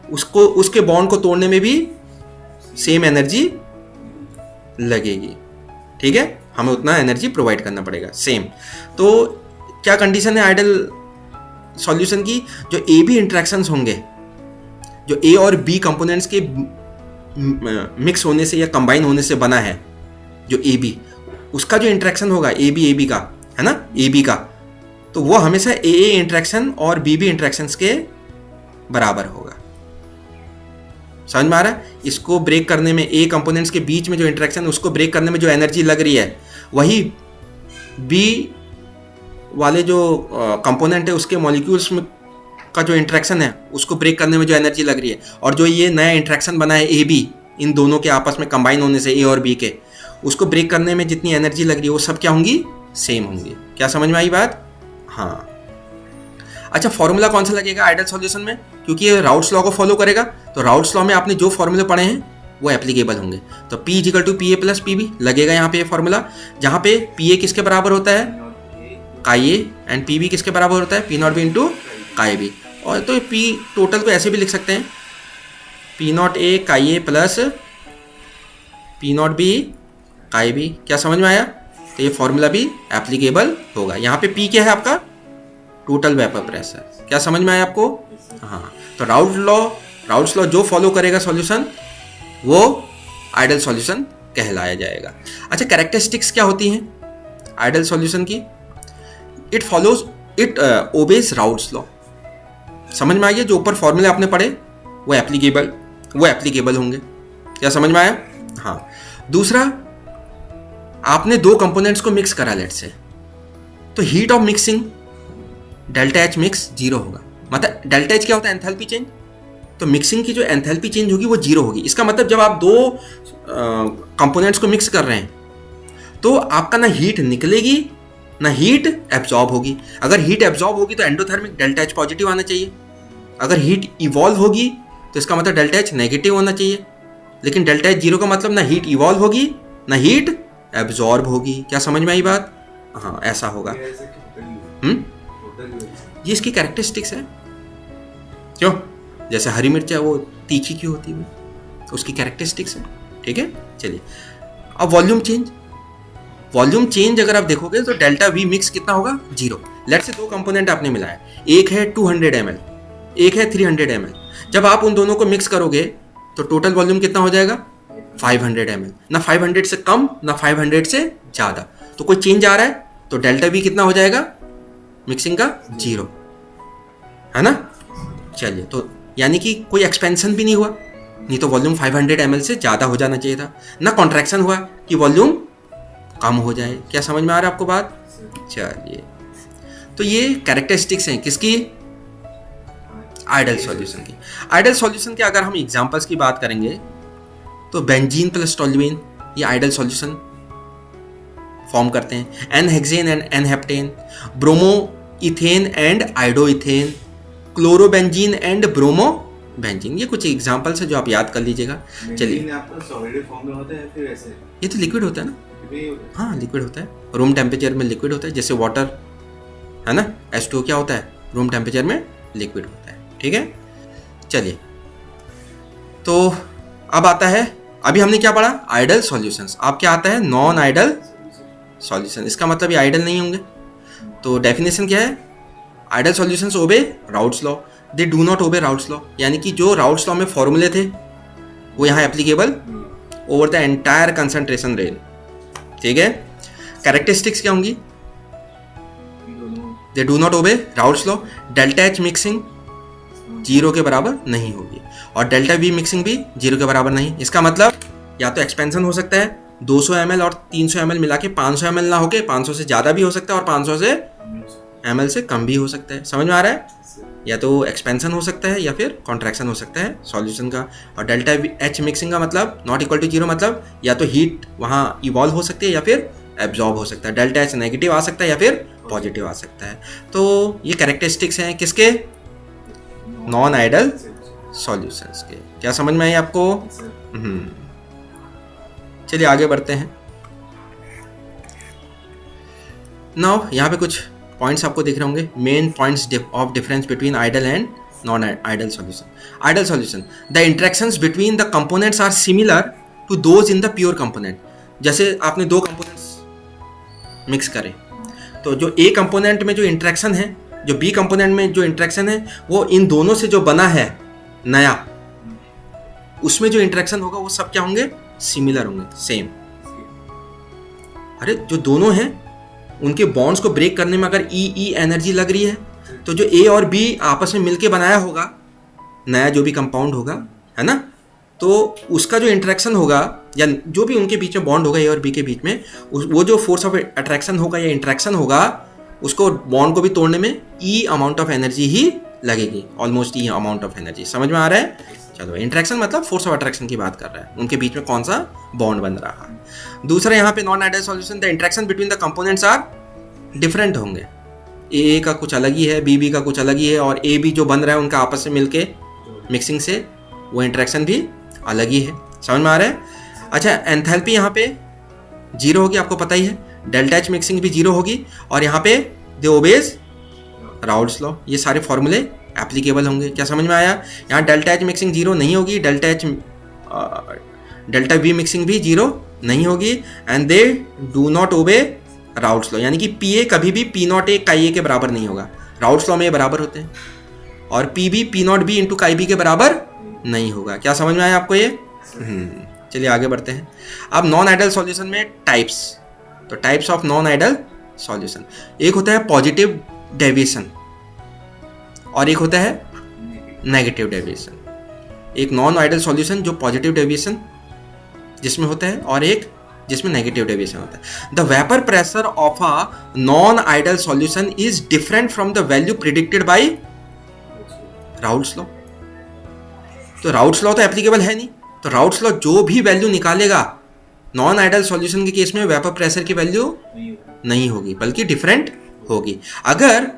उसको, उसके बॉन्ड को तोड़ने में भी सेम एनर्जी लगेगी, ठीक है, हमें उतना एनर्जी प्रोवाइड करना पड़ेगा, सेम। तो क्या कंडीशन है आइडल सॉल्यूशन की, जो ए बी इंट्रैक्शंस होंगे, जो ए और बी कंपोनेंट्स के मिक्स होने से या कंबाइन होने से बना है, जो ए बी, उसका जो इंट्रैक्शन होगा ए बी का, है ना, ए बी का, तो वो हमेशा ए इंट्रैक्शन और बी इंट्रैक्शंस के बराबर होगा। समझ में आ रहा है? इसको ब्रेक करने में, ए कंपोनेंट्स के बीच में जो इंट्रैक्शन, उसको ब्रेक करने में जो एनर्जी लग रही है, वही बी वाले जो कंपोनेंट है उसके मॉलिक्यूल्स में का जो इंट्रैक्शन है उसको ब्रेक करने में जो एनर्जी लग रही है, और जो ये नया इंट्रैक्शन बना है ए बी, इन दोनों के आपस में कंबाइन होने से ए और बी के, उसको ब्रेक करने में जितनी एनर्जी लग रही है वो सब क्या होंगी, सेम होंगी। क्या समझ में आई बात? हाँ। अच्छा, फॉर्मूला कौन सा लगेगा आइडियल सॉल्यूशन में? क्योंकि ये राउट्स लॉ को फॉलो करेगा, तो राउट्स लॉ में आपने जो फॉर्मूले पढ़े हैं वो एप्लीकेबल होंगे। तो P equal to P A plus P B लगेगा यहाँ पे ये फॉर्मूला, जहाँ पे पी ए किसके बराबर होता है, काई ए, एंड पी बी किसके बराबर होता है, P naught B into chi B. और तो पी टोटल को ऐसे भी लिख सकते हैं, P naught A chi A plus P naught B chi B. क्या समझ में आया? तो ये फॉर्मूला भी एप्लीकेबल होगा। यहाँ पे पी क्या है आपका, टोटल वेपर प्रेशर। क्या समझ में आया आपको? हाँ। तो राउट्स लॉ जो फॉलो करेगा सॉल्यूशन वो आइडियल सॉल्यूशन कहलाया जाएगा। अच्छा, कैरेक्टरिस्टिक्स क्या होती हैं आइडियल सॉल्यूशन की? It obeys routes law. समझ में आ गया? जो ऊपर फॉर्मूले आपने पढ़े वो एप्लीकेबल होंगे। क्या समझ में आया? हाँ। दूसरा, आपने दो कंपोनेंट्स को मिक्स करा लेट से, तो heat of mixing delta H mix zero होगा। मतलब डेल्टा एच क्या होता है, एंथैल्पी चेंज। तो मिक्सिंग की जो एंथैल्पी चेंज होगी वो जीरो होगी। इसका मतलब जब आप दो कंपोनेंट्स को मिक्स कर रहे हैं तो आपका ना हीट निकलेगी ना हीट एब्जॉर्ब होगी। अगर हीट एब्जॉर्ब होगी तो एंडोथर्मिक डेल्टा एच पॉजिटिव आना चाहिए। अगर हीट इवॉल्व होगी तो इसका मतलब डेल्टा एच नेगेटिव होना चाहिए। लेकिन डेल्टा एच जीरो का मतलब ना हीट इवॉल्व होगी ना हीट एब्जॉर्ब होगी। क्या समझ में आई बात? हाँ, ऐसा होगा। ये इसकी कैरेक्टरिस्टिक्स है। क्यों? जैसे हरी मिर्च है वो तीखी क्यों होती है, उसकी कैरेक्टरिस्टिक्स है। ठीक है, चलिए। अब वॉल्यूम चेंज अगर आप देखोगे तो डेल्टा वी मिक्स कितना होगा, जीरो। लेट से दो कंपोनेंट आपने मिलाया, एक है 200 ml, एक है 300 ml। जब आप उन दोनों को मिक्स करोगे तो टोटल वॉल्यूम कितना हो जाएगा, 500 ml। ना 500 से कम ना 500 से ज़्यादा, तो कोई चेंज आ रहा है तो डेल्टा वी कितना हो जाएगा मिक्सिंग का, जीरो, है ना। चलिए, तो यानी कि कोई एक्सपेंशन भी नहीं हुआ, नहीं तो वॉल्यूम 500 ml से ज़्यादा हो जाना चाहिए था। ना कॉन्ट्रैक्शन हुआ कि वॉल्यूम कम हो जाए। क्या समझ में आ रहा है आपको बात? चलिए, तो ये कैरेक्टरिस्टिक्स हैं किसकी, आइडियल सॉल्यूशन की। आइडियल सॉल्यूशन के अगर हम एग्जांपल्स की बात करेंगे तो बेंजीन प्लस टोल्यूइन ये आइडियल सॉल्यूशन फॉर्म करते हैं। N hexane and n heptane, bromoethane and iodoethane, chlorobenzene and bromobenzene. ये कुछ एग्जांपल्स है जो आप याद कर लीजिएगा। चलिए, ये तो लिक्विड होता है ना। हाँ, लिक्विड होता है, रूम टेम्परेचर में लिक्विड होता है, जैसे वाटर है ना। H2O क्या होता है, रूम टेम्परेचर में लिक्विड होता है। ठीक है, चलिए, तो अब आता है, अभी हमने क्या पढ़ा, आइडियल सॉल्यूशंस। अब क्या आता है, नॉन आइडियल सॉल्यूशन। इसका मतलब ये आइडियल नहीं होंगे। तो डेफिनेशन क्या है, ideal solutions obey Raoult's law, they do not obey Raoult's law. यानी कि जो राउट्स लॉ में फॉर्मूले थे वो यहाँ applicable over the entire concentration range. ठीक है। कैरेक्टरिस्टिक्स क्या होंगी, दे do not obey Raoult's law, delta H mixing zero के बराबर नहीं होगी और डेल्टा वी मिक्सिंग भी जीरो के बराबर नहीं। इसका मतलब या तो एक्सपेंशन हो सकता है 200 ml और 300 ml मिला के 500 ml ना होके 500 से ज़्यादा भी हो सकता है और 500 से ml से कम भी हो सकता है। समझ में आ रहा है? या तो एक्सपेंशन हो सकता है या फिर कॉन्ट्रैक्शन हो सकता है सॉल्यूशन का। और डेल्टा एच मिक्सिंग का मतलब नॉट इक्वल टू जीरो, मतलब या तो हीट वहाँ इवॉल्व हो सकती है या फिर एब्जॉर्ब हो सकता है। डेल्टा एच नेगेटिव आ सकता है या फिर पॉजिटिव आ सकता है। तो ये कैरेक्टरिस्टिक्स हैं किसके, नॉन आइडियल सॉल्यूशंस के। क्या समझ में आई आपको? चलिए आगे बढ़ते हैं। नाउ यहाँ पे कुछ पॉइंट्स आपको दिख रहे होंगे, main points of difference between ideal and non ideal solution. Ideal solution, the interactions between the components are similar to those in the pure component. जैसे आपने दो कंपोनेंट्स मिक्स करे तो जो ए कंपोनेंट में जो इंटरेक्शन है, जो बी कंपोनेंट में जो इंटरेक्शन है, वो इन दोनों से जो बना है नया, उसमें जो इंटरेक्शन होगा वो सब क्या होंगे, सिमिलर होंगे, सेम। अरे जो दोनों हैं उनके बॉन्ड्स को ब्रेक करने में अगर ई एनर्जी लग रही है तो जो ए और बी आपस में मिलके बनाया होगा नया जो भी कंपाउंड होगा, है ना, तो उसका जो इंटरेक्शन होगा या जो भी उनके बीच में बॉन्ड होगा ए और बी के बीच में, वो जो फोर्स ऑफ अट्रैक्शन होगा या इंटरेक्शन होगा, उसको बॉन्ड को भी तोड़ने में ई अमाउंट ऑफ एनर्जी ही लगेगी, ऑलमोस्ट ये अमाउंट ऑफ एनर्जी। समझ में आ रहा है? चलो, इंटरेक्शन मतलब फोर्स ऑफ अट्रैक्शन की बात कर रहा है, उनके बीच में कौन सा बॉन्ड बन रहा है। दूसरा यहाँ पे non ideal solution, the interaction between the components are different होंगे। ए का कुछ अलग ही है, बी का कुछ अलग ही है, और ए बी जो बन रहा है उनका आपस में मिलके मिक्सिंग से वो इंटरेक्शन भी अलग ही है। समझ में आ रहा है? अच्छा, एंथैल्पी यहाँ पे जीरो होगी, आपको पता ही है। डेल्टा एच मिक्सिंग भी जीरो होगी, और यहाँ पे दे ओबेज राउल्स लॉ। ये सारे फॉर्मूले एप्लीकेबल होंगे। क्या समझ में आया? यहाँ डेल्टा एच मिक्सिंग जीरो नहीं होगी, डेल्टा वी मिक्सिंग भी जीरो नहीं होगी, एंड दे डू नॉट ओबे राउल्स लॉ, यानी कि पी ए कभी भी पी नॉट ए काई ए के बराबर नहीं होगा। राउल्स लॉ में ये बराबर होते हैं, और P B P naught B into chi B के बराबर नहीं होगा। क्या समझ में आया आपको ये? चलिए आगे बढ़ते हैं। अब नॉन आइडियल सॉल्यूशन में टाइप्स, तो types of non ideal solution, एक होता है पॉजिटिव डेविएशन और एक होता है नेगेटिव डेविएशन। एक नॉन आइडियल सॉल्यूशन जो पॉजिटिव डेविएशन जिसमें होता है, और एक जिसमें नेगेटिव डेविएशन होता है। The vapour pressure of a non ideal solution is different from the value predicted by Raoult's law. तो राउल्स लॉ तो एप्लीकेबल है नहीं, तो राउल्स लॉ जो भी वैल्यू निकालेगा नॉन आइडियल सॉल्यूशन के केस में वेपर प्रेशर की वैल्यू नहीं होगी, बल्कि डिफरेंट होगी। अगर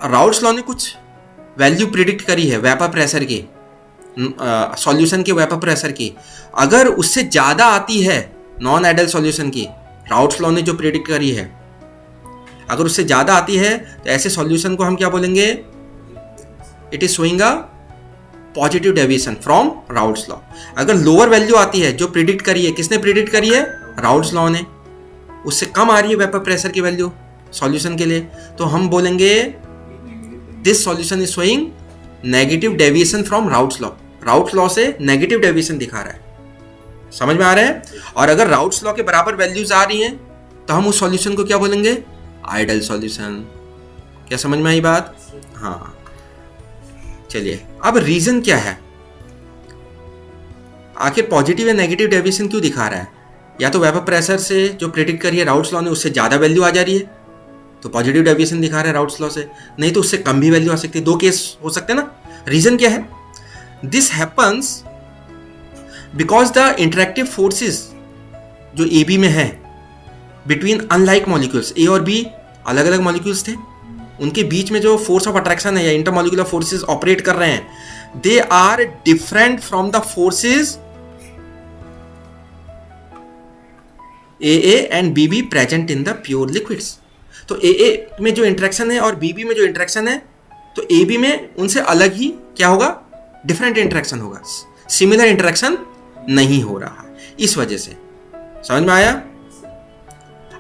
राउल्स लॉ ने कुछ वैल्यू प्रिडिक्ट करी है वेपर प्रेशर की, सॉल्यूशन के वेपर प्रेशर की, अगर उससे ज़्यादा आती है नॉन आइडियल सॉल्यूशन की, राउल्स लॉ ने जो प्रिडिक्ट करी है अगर उससे ज़्यादा आती है, तो ऐसे सॉल्यूशन को हम क्या बोलेंगे? It is showing a positive deviation from Raoult's law. अगर लोअर वैल्यू आती है जो प्रिडिक्ट करी है, किसने प्रिडिक्ट करी है? राउल्स लॉ ने, उससे कम आ रही है वेपर प्रेशर की वैल्यू सॉल्यूशन के लिए, तो हम बोलेंगे this solution is showing negative deviation from Raoult's law. Raoult's law से नेगेटिव डेविएशन दिखा रहा है। समझ में आ रहा है? और अगर राउल्स लॉ के बराबर वैल्यूज आ रही हैं, तो हम उस सॉल्यूशन को क्या बोलेंगे? Ideal solution. क्या समझ में आई बात? हाँ, चलिए अब रीजन क्या है, आखिर पॉजिटिव या नेगेटिव डेविएशन क्यों दिखा रहा है? या तो वेपर प्रेशर से जो प्रेडिक्ट करी है राउल्स लॉ ने उससे ज़्यादा वैल्यू आ जा रही है, तो पॉजिटिव डेविएशन दिखा रहा है राउल्स लॉ से, नहीं तो उससे कम भी वैल्यू आ सकती है। दो केस हो सकते हैं ना। रीजन क्या है? This happens because the interactive forces जो ए बी में है बिटवीन अनलाइक मॉलिक्यूल्स, ए और बी अलग अलग मॉलिक्यूल्स थे, उनके बीच में जो फोर्स ऑफ अट्रैक्शन है या इंटरमॉलिक्यूलर फोर्सेस ऑपरेट कर रहे हैं, they are different from the forces A and B present in the pure liquids. तो ए में जो इंटरेक्शन है और बी में जो इंटरेक्शन है, तो ए बी में उनसे अलग ही क्या होगा? डिफरेंट इंटरेक्शन होगा, सिमिलर इंटरेक्शन नहीं हो रहा, इस वजह से। समझ में आया?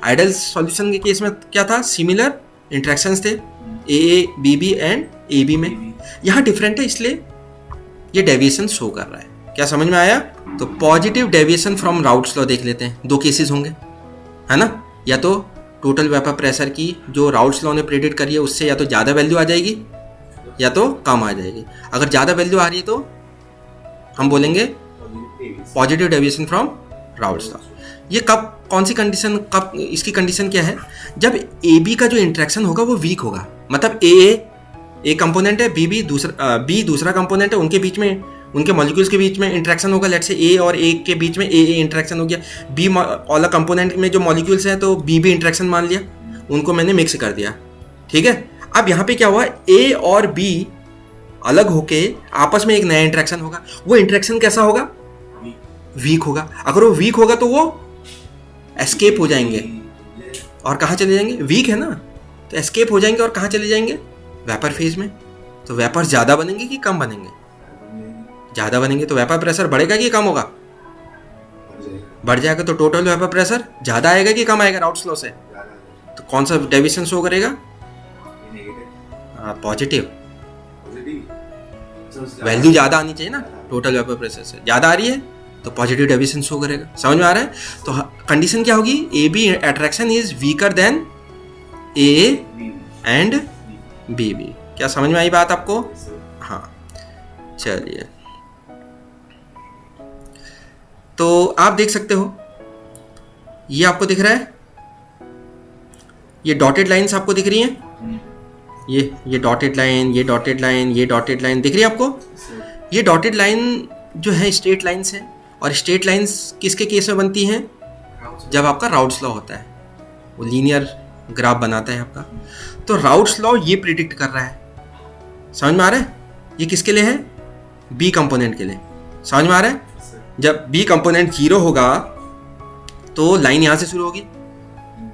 आइडियल सॉल्यूशन के केस में क्या था? सिमिलर इंटरेक्शंस थे A B and A B में, यहाँ डिफरेंट है, इसलिए ये डेविएशन शो कर रहा है। क्या समझ में आया? तो positive deviation from Raoult's law देख लेते हैं। दो केसेस होंगे, है ना? या तो टोटल वेपर प्रेशर की जो राउल्स लॉ ने प्रेडिक्ट करी है उससे या तो ज़्यादा वैल्यू आ जाएगी या तो कम आ जाएगी। अगर ज़्यादा वैल्यू आ रही है तो हम बोलेंगे positive deviation from Raoult's law. ये कब, कौन सी कंडीशन, कब इसकी कंडीशन क्या है? जब ए बी का जो इंटरेक्शन होगा वो वीक होगा, मतलब ए कंपोनेंट है, बी दूसरा कंपोनेंट है, उनके बीच में, उनके मॉलिक्यूल्स के बीच में इंटरेक्शन होगा। लेट्स से ए और ए के बीच में ए इंटरेक्शन हो गया, बी वाला कंपोनेंट में जो मॉलिक्यूल्स हैं तो बी इंटरेक्शन मान लिया, उनको मैंने मिक्स कर दिया। ठीक है, अब यहाँ पे क्या हुआ? ए और बी अलग होके आपस में एक नया इंटरेक्शन होगा। वो इंटरेक्शन कैसा होगा? वीक होगा। अगर वो वीक होगा तो वो एस्केप हो जाएंगे और कहाँ चले जाएंगे? वीक है ना, तो एस्केप हो जाएंगे और कहाँ चले जाएंगे? वेपर फेज में। तो वेपर ज़्यादा बनेंगे कि कम बनेंगे? ज़्यादा बनेंगे। तो वेपर प्रेशर बढ़ेगा कि कम होगा? बढ़ जाएगा। तो टोटल वेपर प्रेशर ज़्यादा आएगा कि कम आएगा राउल्स लॉ से? तो कौन सा डेविएशन शो करेगा? पॉजिटिव। वैल्यू ज़्यादा आनी चाहिए ना, टोटल वेपर प्रेशर से ज़्यादा आ रही है तो पॉजिटिव डेविएशन शो करेगा। समझ में आ रहा है? तो कंडीशन क्या होगी? A B attraction is weaker than A and B. क्या समझ में आई बात आपको? हाँ, चलिए, तो आप देख सकते हो, ये आपको दिख रहा है, ये डॉटेड लाइंस आपको दिख रही हैं, ये डॉटेड लाइन, ये डॉटेड लाइन, ये डॉटेड लाइन दिख रही है आपको? ये डॉटेड लाइन जो है स्ट्रेट लाइंस है, और स्ट्रेट लाइंस किसके केस में बनती हैं? जब आपका राउट्स लॉ होता है, वो लीनियर ग्राफ बनाता है आपका। तो राउट्स लॉ ये प्रिडिक्ट कर रहा है, समझ में आ रहा है? ये किसके लिए है? बी कंपोनेंट के लिए, समझ में आ रहा है? जब बी कंपोनेंट 0 होगा तो लाइन यहाँ से शुरू होगी,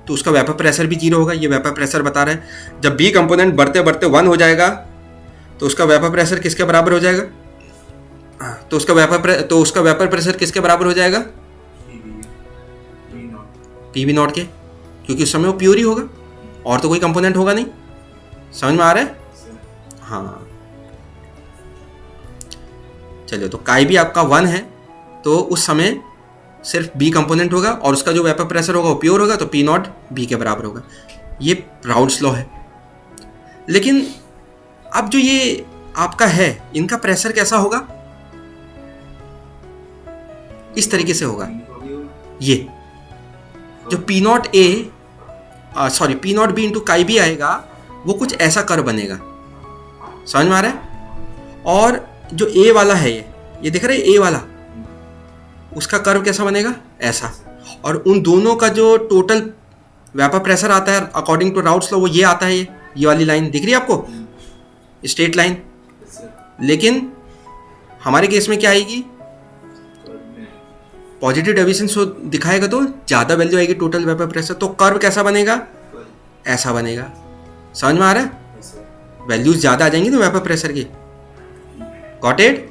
तो उसका वेपर प्रेशर भी 0 होगा। ये वेपर प्रेशर बता रहा है। जब बी कंपोनेंट बढ़ते बढ़ते 1 हो जाएगा तो उसका वेपर प्रेशर किसके बराबर हो जाएगा? तो उसका वेपर प्रेशर किसके बराबर हो जाएगा? पीवी नॉट के, क्योंकि उस समय वो प्योर ही होगा और तो कोई कंपोनेंट होगा नहीं। समझ में आ रहा है? हाँ, चलिए, तो काई भी आपका 1 है तो उस समय सिर्फ बी कंपोनेंट होगा और उसका जो वेपर प्रेशर होगा वो प्योर होगा, तो पी नॉट बी के बराबर होगा। ये राउट्स लॉ है। लेकिन अब जो ये आपका है, इनका प्रेशर कैसा होगा? इस तरीके से होगा। ये जो P not P naught B into chi B आएगा, वो कुछ ऐसा कर्व बनेगा। समझ में आ रहा है? और जो ए वाला है, ये दिख रहा है, ए वाला, उसका कर्व कैसा बनेगा? ऐसा। और उन दोनों का जो टोटल वेपर प्रेशर आता है अकॉर्डिंग टू राउट्स लॉ, वो ये आता है। ये वाली लाइन दिख रही है आपको, स्ट्रेट लाइन। लेकिन हमारे केस में क्या आएगी? पॉजिटिव डेविएशन शो दिखाएगा तो ज़्यादा वैल्यू आएगी टोटल वेपर प्रेशर। तो कर्व कैसा बनेगा? ऐसा बनेगा। समझ में आ रहा है? वैल्यूज ज़्यादा आ जाएंगी तो वेपर प्रेशर की। Got it?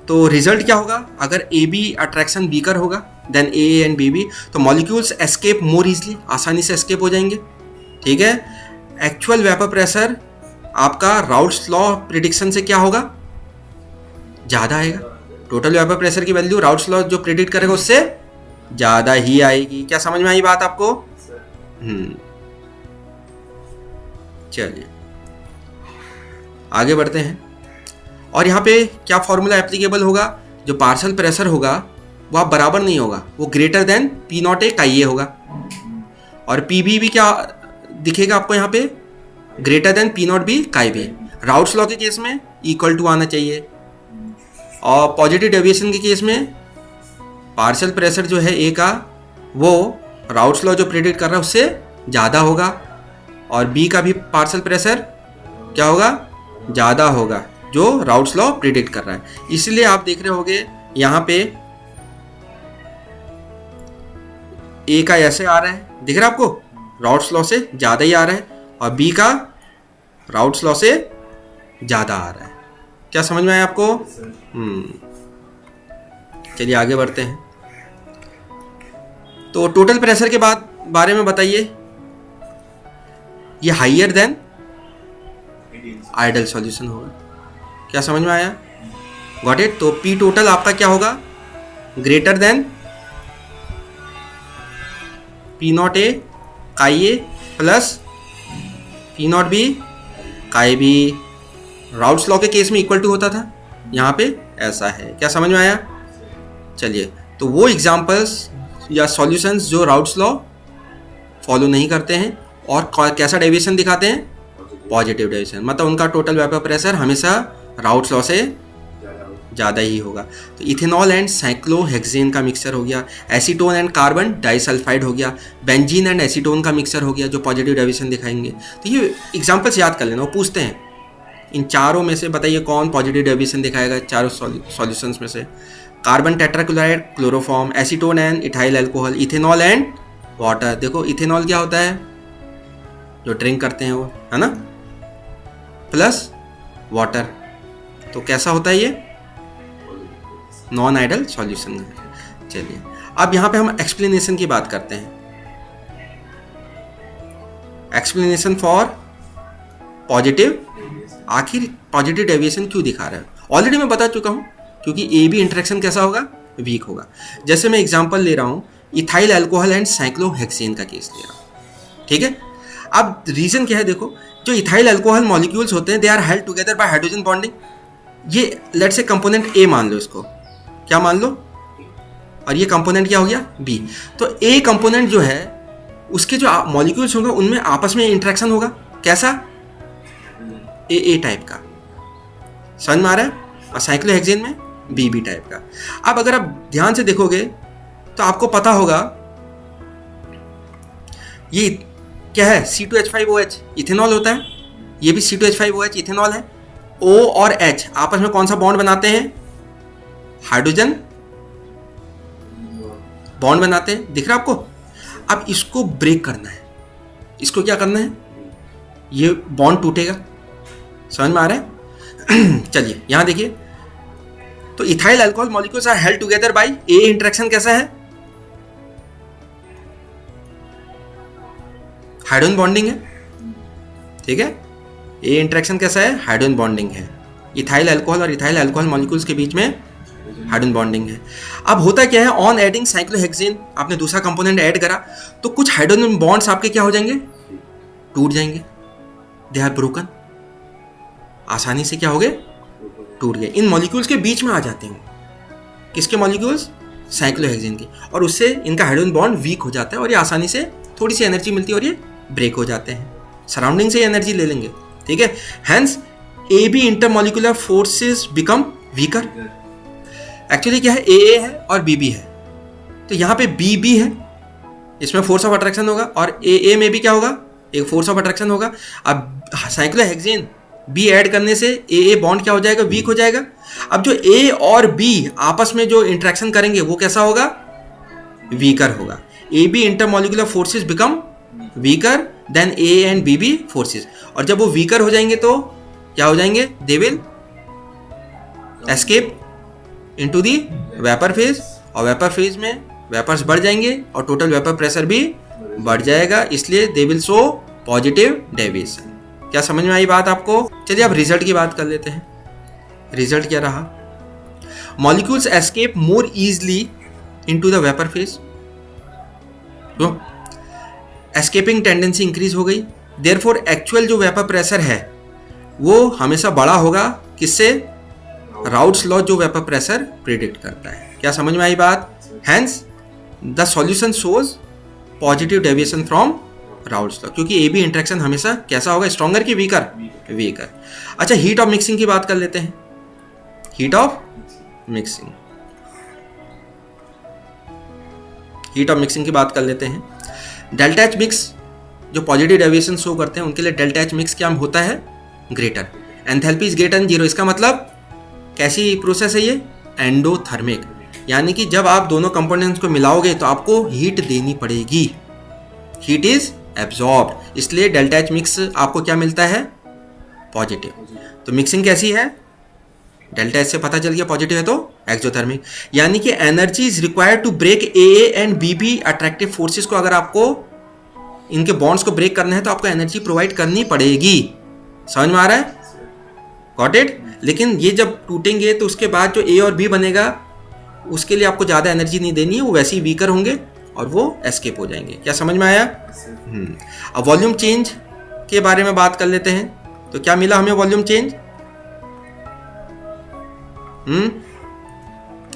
तो रिजल्ट क्या होगा? अगर ए बी अट्रैक्शन वीकर होगा than A and B B, तो मॉलिक्यूल्स एस्केप मोर इजली, आसानी से एस्केप हो जाएंगे। ठीक है? एक्चुअल वेपर प्रेशर आपका राउट्स लॉ प्रिडिक्शन से क्या होगा? ज़्यादा आएगा। टोटल वेपर प्रेशर की वैल्यू राउट्स लॉ जो प्रिडिक्ट करेगा उससे ज़्यादा ही आएगी। क्या समझ में आई बात आपको? चलिए आगे बढ़ते हैं। और यहाँ पे क्या फॉर्मूला एप्लीकेबल होगा? जो पार्शियल प्रेशर होगा वो आप बराबर नहीं होगा, वो greater than P naught A chi A होगा। और पी बी भी क्या दिखेगा आपको यहाँ पे? Greater than P naught B chi B. Routes law के केस में इक्वल टू आना चाहिए, और पॉजिटिव डेविएशन के केस में पार्शियल प्रेशर जो है ए का, वो राउट्स लॉ जो प्रेडिक्ट कर रहा है उससे ज़्यादा होगा, और बी का भी पार्शियल प्रेशर क्या होगा? ज़्यादा होगा, जो राउट्स लॉ प्रिडिक्ट कर रहा है। इसलिए आप देख रहे होंगे यहाँ पे ए का ऐसे आ रहा है, दिख रहा है आपको? राउट्स लॉ से ज़्यादा ही आ रहा है, और बी का राउट्स लॉ से ज़्यादा आ रहा है। क्या समझ में आया आपको? चलिए आगे बढ़ते हैं। तो टोटल प्रेशर के बारे में बताइए। ये हाइयर देन आइडियल सॉल्यूशन होगा। क्या समझ में आया? Got it? तो पी टोटल आपका क्या होगा? Greater than P naught A chi A plus P naught B chi B. Routes law के केस में इक्वल टू होता था, यहाँ पे ऐसा है। क्या समझ में आया? चलिए, तो वो एग्जांपल्स या सॉल्यूशंस जो राउट्स लॉ फॉलो नहीं करते हैं और कैसा डेविएशन दिखाते हैं? पॉजिटिव डेविएशन, मतलब उनका टोटल वेपर प्रेशर हमेशा राउट्स लॉ से ज़्यादा ही होगा। तो इथेनॉल एंड साइक्लोहेक्सेन का मिक्सचर हो गया, एसीटोन एंड कार्बन डाइसल्फाइड हो गया, बेंजीन एंड एसीटोन का मिक्सचर हो गया, जो पॉजिटिव डेविएशन दिखाएंगे। तो ये एग्जांपल्स याद कर लेना। वो पूछते हैं इन चारों में से बताइए कौन पॉजिटिव डेविएशन दिखाएगा चारों सॉल्यूशंस में से? Carbon tetrachloride chloroform, acetone and ethyl alcohol, ethanol and water. देखो इथेनॉल क्या होता है? जो ड्रिंक करते हैं वो, है ना, प्लस वाटर। तो कैसा होता है ये? नॉन आइडल सॉल्यूशन है। चलिए अब यहाँ पे हम एक्सप्लेनेशन की बात करते हैं। एक्सप्लेनेशन फॉर पॉजिटिव, आखिर पॉजिटिव डेविएशन क्यों दिखा रहा है? ऑलरेडी मैं बता चुका हूँ, क्योंकि ए बी इंटरेक्शन कैसा होगा? वीक होगा। जैसे मैं एग्जांपल ले रहा हूँ, इथाइल अल्कोहल एंड साइक्लोहेक्सेन का केस ले रहा हूँ। ठीक है? अब रीजन क्या है? देखो, जो इथाइल अल्कोहल मॉलिक्यूल्स होते हैं, they are held together by hydrogen bonding. ये लेट्स से कंपोनेंट ए मान लो, इसको क्या मान लो, और ये कंपोनेंट क्या हो गया? बी। तो ए कंपोनेंट जो है उसके जो मॉलिक्यूल्स होंगे उनमें आपस में इंटरेक्शन होगा, कैसा, ए टाइप का, समझ में आ रहा है, और साइक्लोहेक्सेन में बी टाइप का। अब अगर आप ध्यान से देखोगे तो आपको पता होगा ये क्या है, C2H5OH इथेनॉल होता है, ये भी C2H5OH इथेनॉल है। O और H आपस में कौन सा बॉन्ड बनाते हैं, हाइड्रोजन बॉन्ड बनाते हैं, दिख रहा है आपको। अब इसको ब्रेक करना है, इसको क्या करना है, ये बॉन्ड टूटेगा, समझ में आ रहा है। चलिए यहां देखिए, तो ethyl alcohol molecules are held together by a interaction, कैसा है, हाइड्रोजन बॉन्डिंग है, ठीक है। ए इंटरेक्शन कैसा है, हाइड्रोजन बॉन्डिंग है। इथाइल अल्कोहल और इथाइल अल्कोहल मॉलिक्यूल्स के बीच में हाइड्रोजन बॉन्डिंग है। अब होता क्या है, ऑन एडिंग साइक्लोहेक्सेन, आपने दूसरा कंपोनेंट ऐड करा तो कुछ हाइड्रोजन बॉन्ड्स आपके क्या हो जाएंगे, टूट जाएंगे, दे आर ब्रोकन, आसानी से क्या हो गए, टूट गए, इन मॉलिक्यूल्स के बीच में आ जाते हैं। किसके मॉलिक्यूल्स, साइक्लोहेक्सेन के, और उससे इनका हाइड्रोजन बॉन्ड वीक हो जाता है और ये आसानी से थोड़ी सी एनर्जी मिलती है और ये ब्रेक हो जाते हैं, सराउंडिंग से एनर्जी ले लेंगे, ठीक है। Hence A B intermolecular forces become weaker. Actually क्या है, ए है और बी बी है, तो यहाँ पे बी बी है, इसमें फोर्स ऑफ अट्रैक्शन होगा, और ए में भी क्या होगा, एक फोर्स ऑफ अट्रैक्शन होगा। अब साइक्लोहेक्सेन बी ऐड करने से ए बॉन्ड क्या हो जाएगा, वीक हो जाएगा। अब जो ए और बी आपस में जो इंटरेक्शन करेंगे वो कैसा होगा, वीकर होगा। A B intermolecular forces become weaker than A and B B forces, और जब वो वीकर हो जाएंगे तो क्या हो जाएंगे, they will escape into the vapour phase, और वेपर फेज में वेपर्स बढ़ जाएंगे और टोटल वेपर प्रेशर भी बढ़ जाएगा, इसलिए they will show positive deviation. क्या समझ में आई बात आपको। चलिए अब रिजल्ट की बात कर लेते हैं। रिजल्ट क्या रहा, molecules escape more easily into the vapour phase, तो एस्केपिंग टेंडेंसी इंक्रीज हो गई, देयरफॉर एक्चुअल जो वेपर प्रेशर है वो हमेशा बड़ा होगा, किससे, राउट्स लॉ जो वेपर प्रेशर प्रिडिक्ट करता है। क्या समझ में आई बात। Hence the solution shows positive deviation from routes law, क्योंकि ए बी इंटरेक्शन हमेशा कैसा होगा, स्ट्रॉन्गर की वीकर, वीकर। अच्छा हीट ऑफ मिक्सिंग की बात कर लेते हैं। Heat of mixing, heat of mixing की बात कर लेते हैं। डेल्टा एच मिक्स जो पॉजिटिव डेविएशन शो करते हैं उनके लिए डेल्टा एच मिक्स क्या होता है, greater, enthalpy is greater than zero. इसका मतलब कैसी प्रोसेस है ये, एंडोथर्मिक, यानी कि जब आप दोनों कंपोनेंट्स को मिलाओगे तो आपको हीट देनी पड़ेगी, हीट इज एब्जॉर्ब्ड, इसलिए डेल्टा एच मिक्स आपको क्या मिलता है, पॉजिटिव। तो मिक्सिंग कैसी है, डेल्टा एच से पता चल गया पॉजिटिव है तो एक्सोथर्मिक, यानी कि energy is required to break A and B B attractive forces को, अगर आपको इनके बॉन्ड्स को ब्रेक करना है तो आपको एनर्जी प्रोवाइड करनी पड़ेगी, समझ में आ रहा है, गॉट इट। लेकिन ये जब टूटेंगे तो उसके बाद जो ए और बी बनेगा उसके लिए आपको ज़्यादा एनर्जी नहीं देनी है, वो वैसे ही वीकर होंगे और वो एस्केप हो जाएंगे। क्या समझ में आया। अब वॉल्यूम चेंज के बारे में बात कर लेते हैं, तो क्या मिला हमें वॉल्यूम चेंज,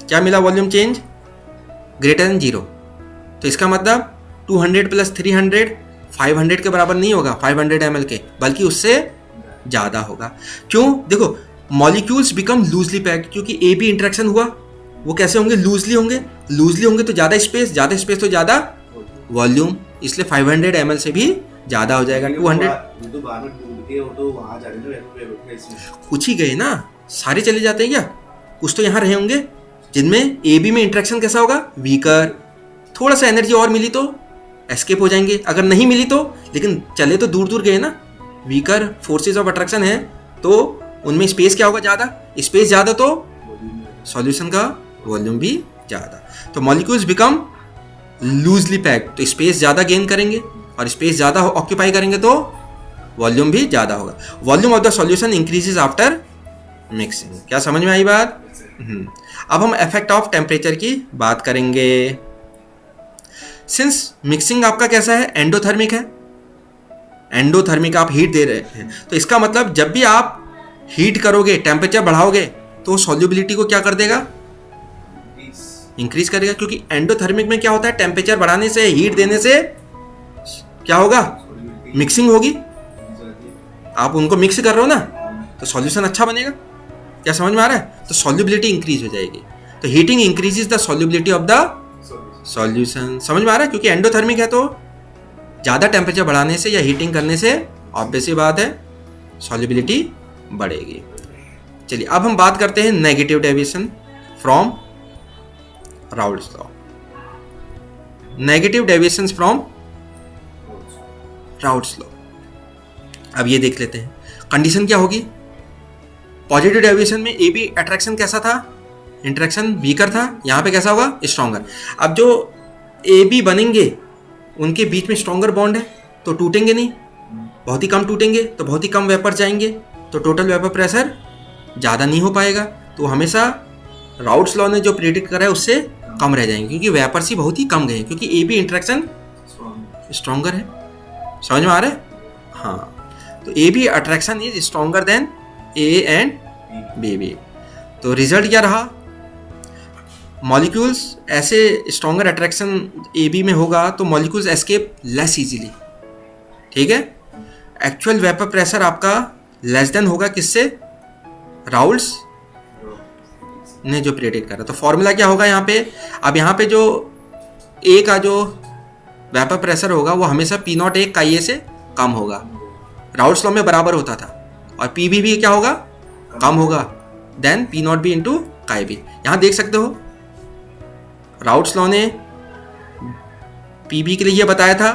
क्या मिला volume change, greater than zero. तो इसका मतलब 200 प्लस 300 500 के बराबर नहीं होगा, 500 ml के, बल्कि उससे ज़्यादा होगा। क्यों, देखो मॉलिक्यूल्स बिकम लूजली पैक्ड, क्योंकि ए बी इंटरेक्शन हुआ, वो कैसे होंगे, लूजली होंगे, लूजली होंगे तो ज़्यादा स्पेस तो ज़्यादा वॉल्यूम, इसलिए 500 ml से भी ज़्यादा हो जाएगा। 200 कुछ ही गए ना, सारे चले जाते हैं क्या, कुछ तो यहाँ रहे होंगे जिनमें ए बी में इंटरेक्शन कैसा होगा, वीकर, थोड़ा सा एनर्जी और मिली तो एस्केप हो जाएंगे, अगर नहीं मिली तो, लेकिन चले तो दूर दूर गए ना, वीकर फोर्सेस ऑफ अट्रैक्शन है तो उनमें स्पेस क्या होगा, ज़्यादा, स्पेस ज़्यादा तो सॉल्यूशन का वॉल्यूम भी ज़्यादा। तो मॉलिक्यूल्स बिकम लूजली पैक्ड, तो स्पेस ज़्यादा गेन करेंगे और स्पेस ज़्यादा ऑक्यूपाई करेंगे तो वॉल्यूम भी ज़्यादा होगा। Volume of the solution increases after mixing. क्या समझ में आई बात। अब हम इफेक्ट ऑफ टेम्परेचर की बात करेंगे। सिंस मिक्सिंग आपका कैसा है, एंडोथर्मिक है, एंडोथर्मिक आप हीट दे रहे हैं, तो इसका मतलब जब भी आप हीट करोगे, टेम्परेचर बढ़ाओगे तो सॉल्युबिलिटी को क्या कर देगा, इंक्रीज करेगा, क्योंकि एंडोथर्मिक में क्या होता है, टेम्परेचर बढ़ाने से, हीट देने से क्या होगा, मिक्सिंग होगी, आप उनको मिक्स कर रहे हो ना, तो सॉल्यूशन अच्छा बनेगा। क्या समझ में आ रहा है? तो सॉल्युबिलिटी इंक्रीज हो जाएगी। तो heating increases the solubility of the solution. समझ में आ रहा है? क्योंकि एंडोथर्मिक है, तो ज़्यादा टेम्परेचर बढ़ाने से या हीटिंग करने से ऑब्वियस सी बात है सॉल्युबिलिटी बढ़ेगी। चलिए अब हम बात करते हैं negative deviation from Raoult's law. Negative deviations from Raoult's law, अब ये देख लेते हैं। कंडीशन क्या होगी? पॉजिटिव डेविएशन में ए बी अट्रैक्शन कैसा था? इंटरेक्शन वीकर था। यहाँ पे कैसा होगा? स्ट्रॉन्गर। अब जो ए बी बनेंगे उनके बीच में स्ट्रॉन्गर बॉन्ड है, तो टूटेंगे नहीं, बहुत ही कम टूटेंगे, तो बहुत ही कम वेपर जाएंगे, तो टोटल वेपर प्रेशर ज़्यादा नहीं हो पाएगा। तो हमेशा राउल्स लॉ ने जो प्रेडिक्ट करा है उससे कम रह जाएंगे, क्योंकि वेपर्स ही बहुत ही कम गए, क्योंकि ए बी इंटरेक्शन स्ट्रॉन्गर है। समझ में आ रहा है? हाँ, तो A B attraction is stronger than A and B B. तो रिजल्ट क्या रहा? मॉलिक्यूल्स ऐसे स्ट्रॉन्गर अट्रैक्शन ए बी में होगा तो मॉलिक्यूल्स एस्केप लेस इजीली। ठीक है, एक्चुअल वेपर प्रेशर आपका लेस देन होगा किससे? राउल्स ने जो प्रेडिक्ट करा। तो फॉर्मूला क्या होगा यहाँ पे? अब यहाँ पे जो ए का जो वेपर प्रेशर होगा वो हमेशा पी नॉट ए काई ए से कम होगा। राउल्स लॉ में बराबर होता था, और पी बी भी क्या होगा? कम होगा then P naught B into chi B. यहाँ देख सकते हो राउल्स लॉ ने पी बी के लिए ये बताया था,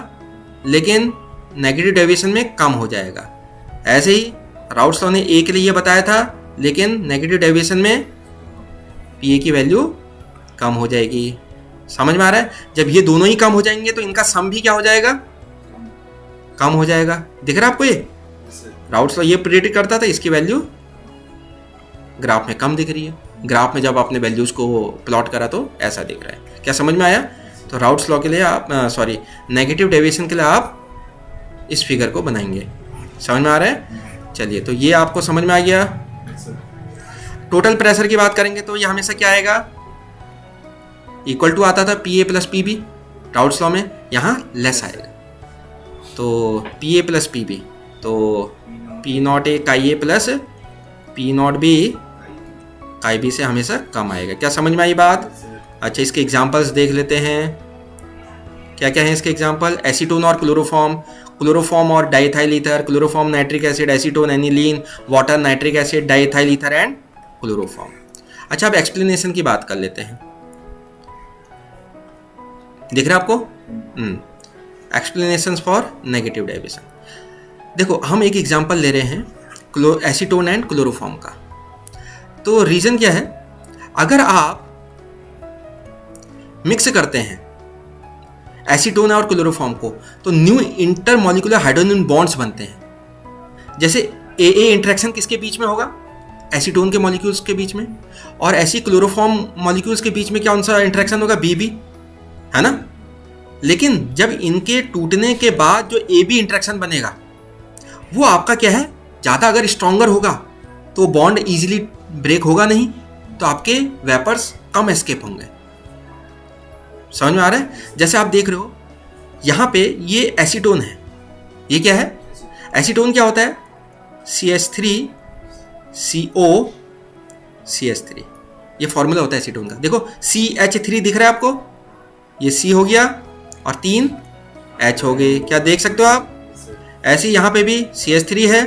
लेकिन नेगेटिव डेविएशन में कम हो जाएगा। ऐसे ही राउल्स लॉ ने ए के लिए ये बताया था, लेकिन नेगेटिव डेविएशन में पी ए की वैल्यू कम हो जाएगी। समझ में आ रहा है? जब ये दोनों ही कम हो जाएंगे तो इनका सम भी क्या हो जाएगा? कम हो जाएगा। दिख रहा है आपको? ये राउल्स लॉ ये प्रेडिक्ट करता था, इसकी वैल्यू ग्राफ में कम दिख रही है। ग्राफ में जब आपने वैल्यूज को प्लॉट करा तो ऐसा दिख रहा है। क्या समझ में आया? तो राउल्स लॉ के लिए आप नेगेटिव डेविएशन के लिए आप इस फिगर को बनाएंगे। समझ में आ रहा है? चलिए, तो ये आपको समझ में आ गया। टोटल प्रेशर की बात करेंगे तो ये हमेशा क्या आएगा? इक्वल टू आता था P A plus P B Raoult's law में, यहाँ लेस आएगा। तो P A plus P B, तो P naught A chi A plus P naught B chi B से हमेशा कम आएगा। क्या समझ में आई बात? अच्छा, इसके एग्जांपल्स देख लेते हैं। क्या क्या है इसके एग्जांपल? एसीटोन और क्लोरोफॉर्म, क्लोरोफॉर्म और diethyl ether, chloroform nitric acid, acetone aniline, water nitric acid, diethyl ether and chloroform. अच्छा, अब एक्सप्लेनेशन की बात कर लेते हैं। दिख रहा है आपको? Explanations for negative deviation. देखो, हम एक एग्जांपल ले रहे हैं एसीटोन एंड क्लोरोफॉर्म का। तो रीजन क्या है? अगर आप मिक्स करते हैं एसीटोन और क्लोरोफॉर्म को, तो न्यू इंटरमॉलिक्यूलर हाइड्रोजन बॉन्ड्स बनते हैं। जैसे ए इंटरेक्शन किसके बीच में होगा? एसीटोन के मॉलिक्यूल्स के बीच में। और ऐसी क्लोरोफॉर्म मॉलिक्यूल्स के बीच में कौन सा इंटरेक्शन होगा? बी बी, है ना? लेकिन जब इनके टूटने के बाद जो ए बी इंटरेक्शन बनेगा वो आपका क्या है? ज़्यादा अगर स्ट्रॉन्गर होगा तो बॉन्ड इजीली ब्रेक होगा नहीं, तो आपके वेपर्स कम एस्केप होंगे। समझ में आ रहा है? जैसे आप देख रहे हो यहाँ पे ये एसीटोन है। ये क्या है? एसीटोन क्या होता है? CH3 CO CH3, ये फॉर्मूला होता है एसीटोन का। देखो CH3 दिख रहा है आपको? ये C हो गया और 3 H हो गए। क्या देख सकते हो आप? ऐसे ही यहाँ पे भी CH3 है,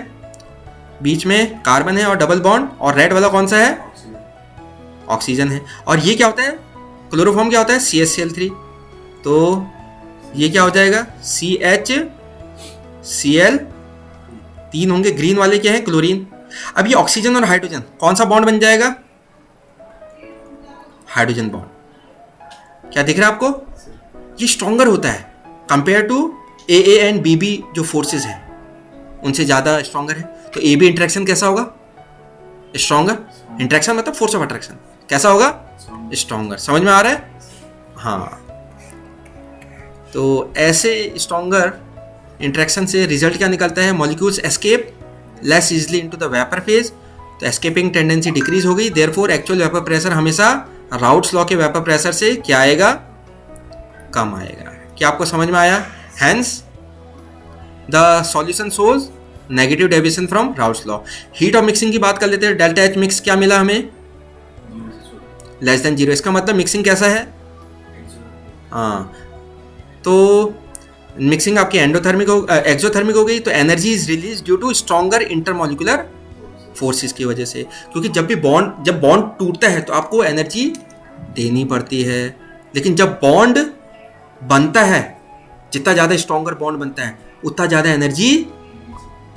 बीच में कार्बन है और डबल बॉन्ड, और रेड वाला कौन सा है? ऑक्सीजन है। और ये क्या होता है? क्लोरोफॉर्म क्या होता है? CHCl3। तो ये क्या हो जाएगा? CHCl, 3 होंगे। ग्रीन वाले क्या है? क्लोरीन। अब ये ऑक्सीजन और हाइड्रोजन कौन सा बॉन्ड बन जाएगा? Hydrogen bond. क्या दिख रहा है आपको? ये स्ट्रॉन्गर होता है compare to A and B B जो फोर्सेस हैं, उनसे ज़्यादा स्ट्रॉन्गर है। तो ए बी इंट्रैक्शन कैसा होगा? स्ट्रॉन्गर। इंट्रैक्शन मतलब फोर्स ऑफ अट्रैक्शन कैसा होगा? स्ट्रॉन्गर। समझ में आ रहा है? हाँ, तो ऐसे स्ट्रॉन्गर इंट्रैक्शन से रिजल्ट क्या निकलता है? Molecules escape less easily into the vapour phase, तो एस्केपिंग टेंडेंसी डिक्रीज हो गई। देयरफॉर एक्चुअल वेपर प्रेशर हमेशा राउल्स लॉ के वेपर प्रेशर से क्या आएगा? कम आएगा। क्या आपको समझ में आया? Hence, the solution shows negative deviation from Raoult's law. Heat of mixing की बात कर लेते हैं। डेल्टा एच मिक्स क्या मिला हमें, लेस देन जीरो। इसका मतलब मिक्सिंग कैसा है, हाँ, तो मिक्सिंग आपकी एंडोथर्मिक एक्सोथर्मिक हो गई, तो energy is release due to stronger intermolecular forces की वजह से। क्योंकि जब बॉन्ड टूटता है तो आपको एनर्जी देनी पड़ती है, लेकिन जब बॉन्ड बनता है, जितना ज़्यादा स्ट्रॉन्गर बॉन्ड बनता है उतना ज़्यादा एनर्जी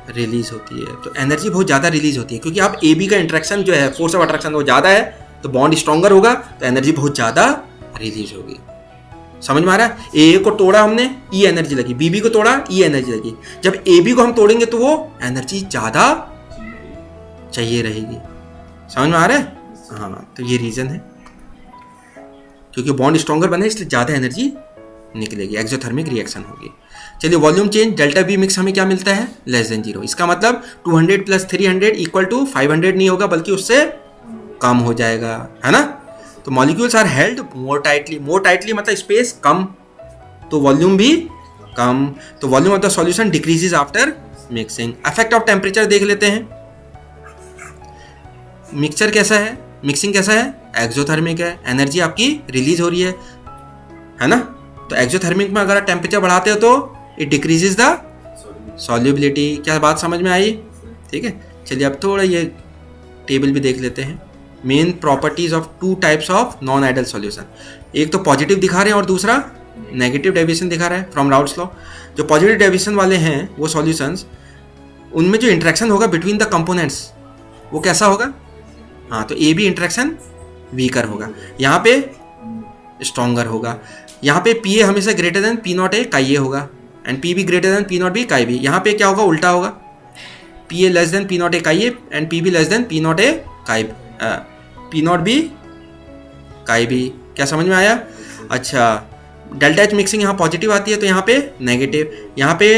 रिलीज होती है। तो एनर्जी बहुत ज़्यादा रिलीज होती है, क्योंकि आप ए बी का इंट्रैक्शन जो है, फोर्स ऑफ अट्रैक्शन वो ज़्यादा है, तो बॉन्ड स्ट्रॉन्गर होगा तो एनर्जी बहुत ज़्यादा रिलीज होगी। समझ में आ रहा है? ए को तोड़ा हमने, ई एनर्जी लगी, बी को तोड़ा, ई एनर्जी लगी। जब ए बी को हम तोड़ेंगे तो वो एनर्जी ज़्यादा चाहिए रहेगी। समझ में आ रहा है? हाँ, तो ये रीज़न है, क्योंकि बॉन्ड स्ट्रॉन्गर बने इसलिए ज़्यादा एनर्जी निकलेगी, एक्सोथर्मिक रिएक्शन होगी। चलिए, volume change delta we mix हमें क्या मिलता है, लेस देन जीरो। इसका मतलब 200 + 300 इक्वल टू 500 नहीं होगा, बल्कि उससे कम हो जाएगा, है ना। तो molecules are held more tightly मतलब स्पेस कम, तो वॉल्यूम भी कम। तो volume of the solution decreases after mixing. Effect of temperature देख लेते हैं। मिक्सचर कैसा है, मिक्सिंग कैसा है, एक्सोथर्मिक है, एनर्जी आपकी रिलीज हो रही है ना। तो एक्सोथर्मिक में अगर आप टेम्परेचर बढ़ाते हो तो इट डिक्रीजेज द सॉल्युबिलिटी। क्या बात समझ में आई? ठीक है, चलिए अब थोड़ा ये टेबल भी देख लेते हैं। Main properties of two types of non ideal solution. एक तो पॉजिटिव दिखा रहे हैं और दूसरा नेगेटिव डेविएशन दिखा रहा है फ्रॉम राउल्स लॉ। जो पॉजिटिव डेविएशन वाले हैं वो सॉल्यूशंस, उनमें जो इंट्रैक्शन होगा बिटवीन द कंपोनेंट्स वो कैसा होगा, हाँ, तो ए बी इंट्रैक्शन वीकर होगा, यहाँ पे स्ट्रॉन्गर होगा। यहाँ पे पी ए हमेशा greater than P naught A chi A होगा, and P B greater than P naught B chi B. यहाँ पे क्या होगा, उल्टा होगा, P A less than P naught A chi A and P B less than P naught A chi P naught B chi B. क्या समझ में आया? अच्छा, डेल्टा एच मिक्सिंग यहाँ पॉजिटिव आती है तो यहाँ पे नेगेटिव। यहाँ पे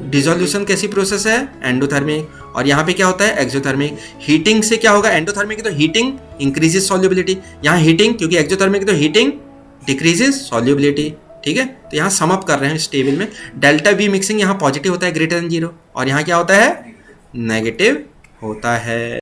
डिसोल्यूशन कैसी प्रोसेस है, एंडोथर्मिक, और यहाँ पे क्या होता है, एक्सोथर्मिक। हीटिंग से क्या होगा, एंडोथर्मिक तो हीटिंग इंक्रीजेस सॉल्युबिलिटी, यहाँ हीटिंग, क्योंकि एक्सोथर्मिक तो हीटिंग डिक्रीजेस सॉल्युबिलिटी। ठीक है, तो यहाँ सम अप कर रहे हैं इस टेबल में। डेल्टा वी मिक्सिंग यहाँ पॉजिटिव होता है ग्रेटर देन जीरो, और यहाँ क्या होता है, नेगेटिव होता है।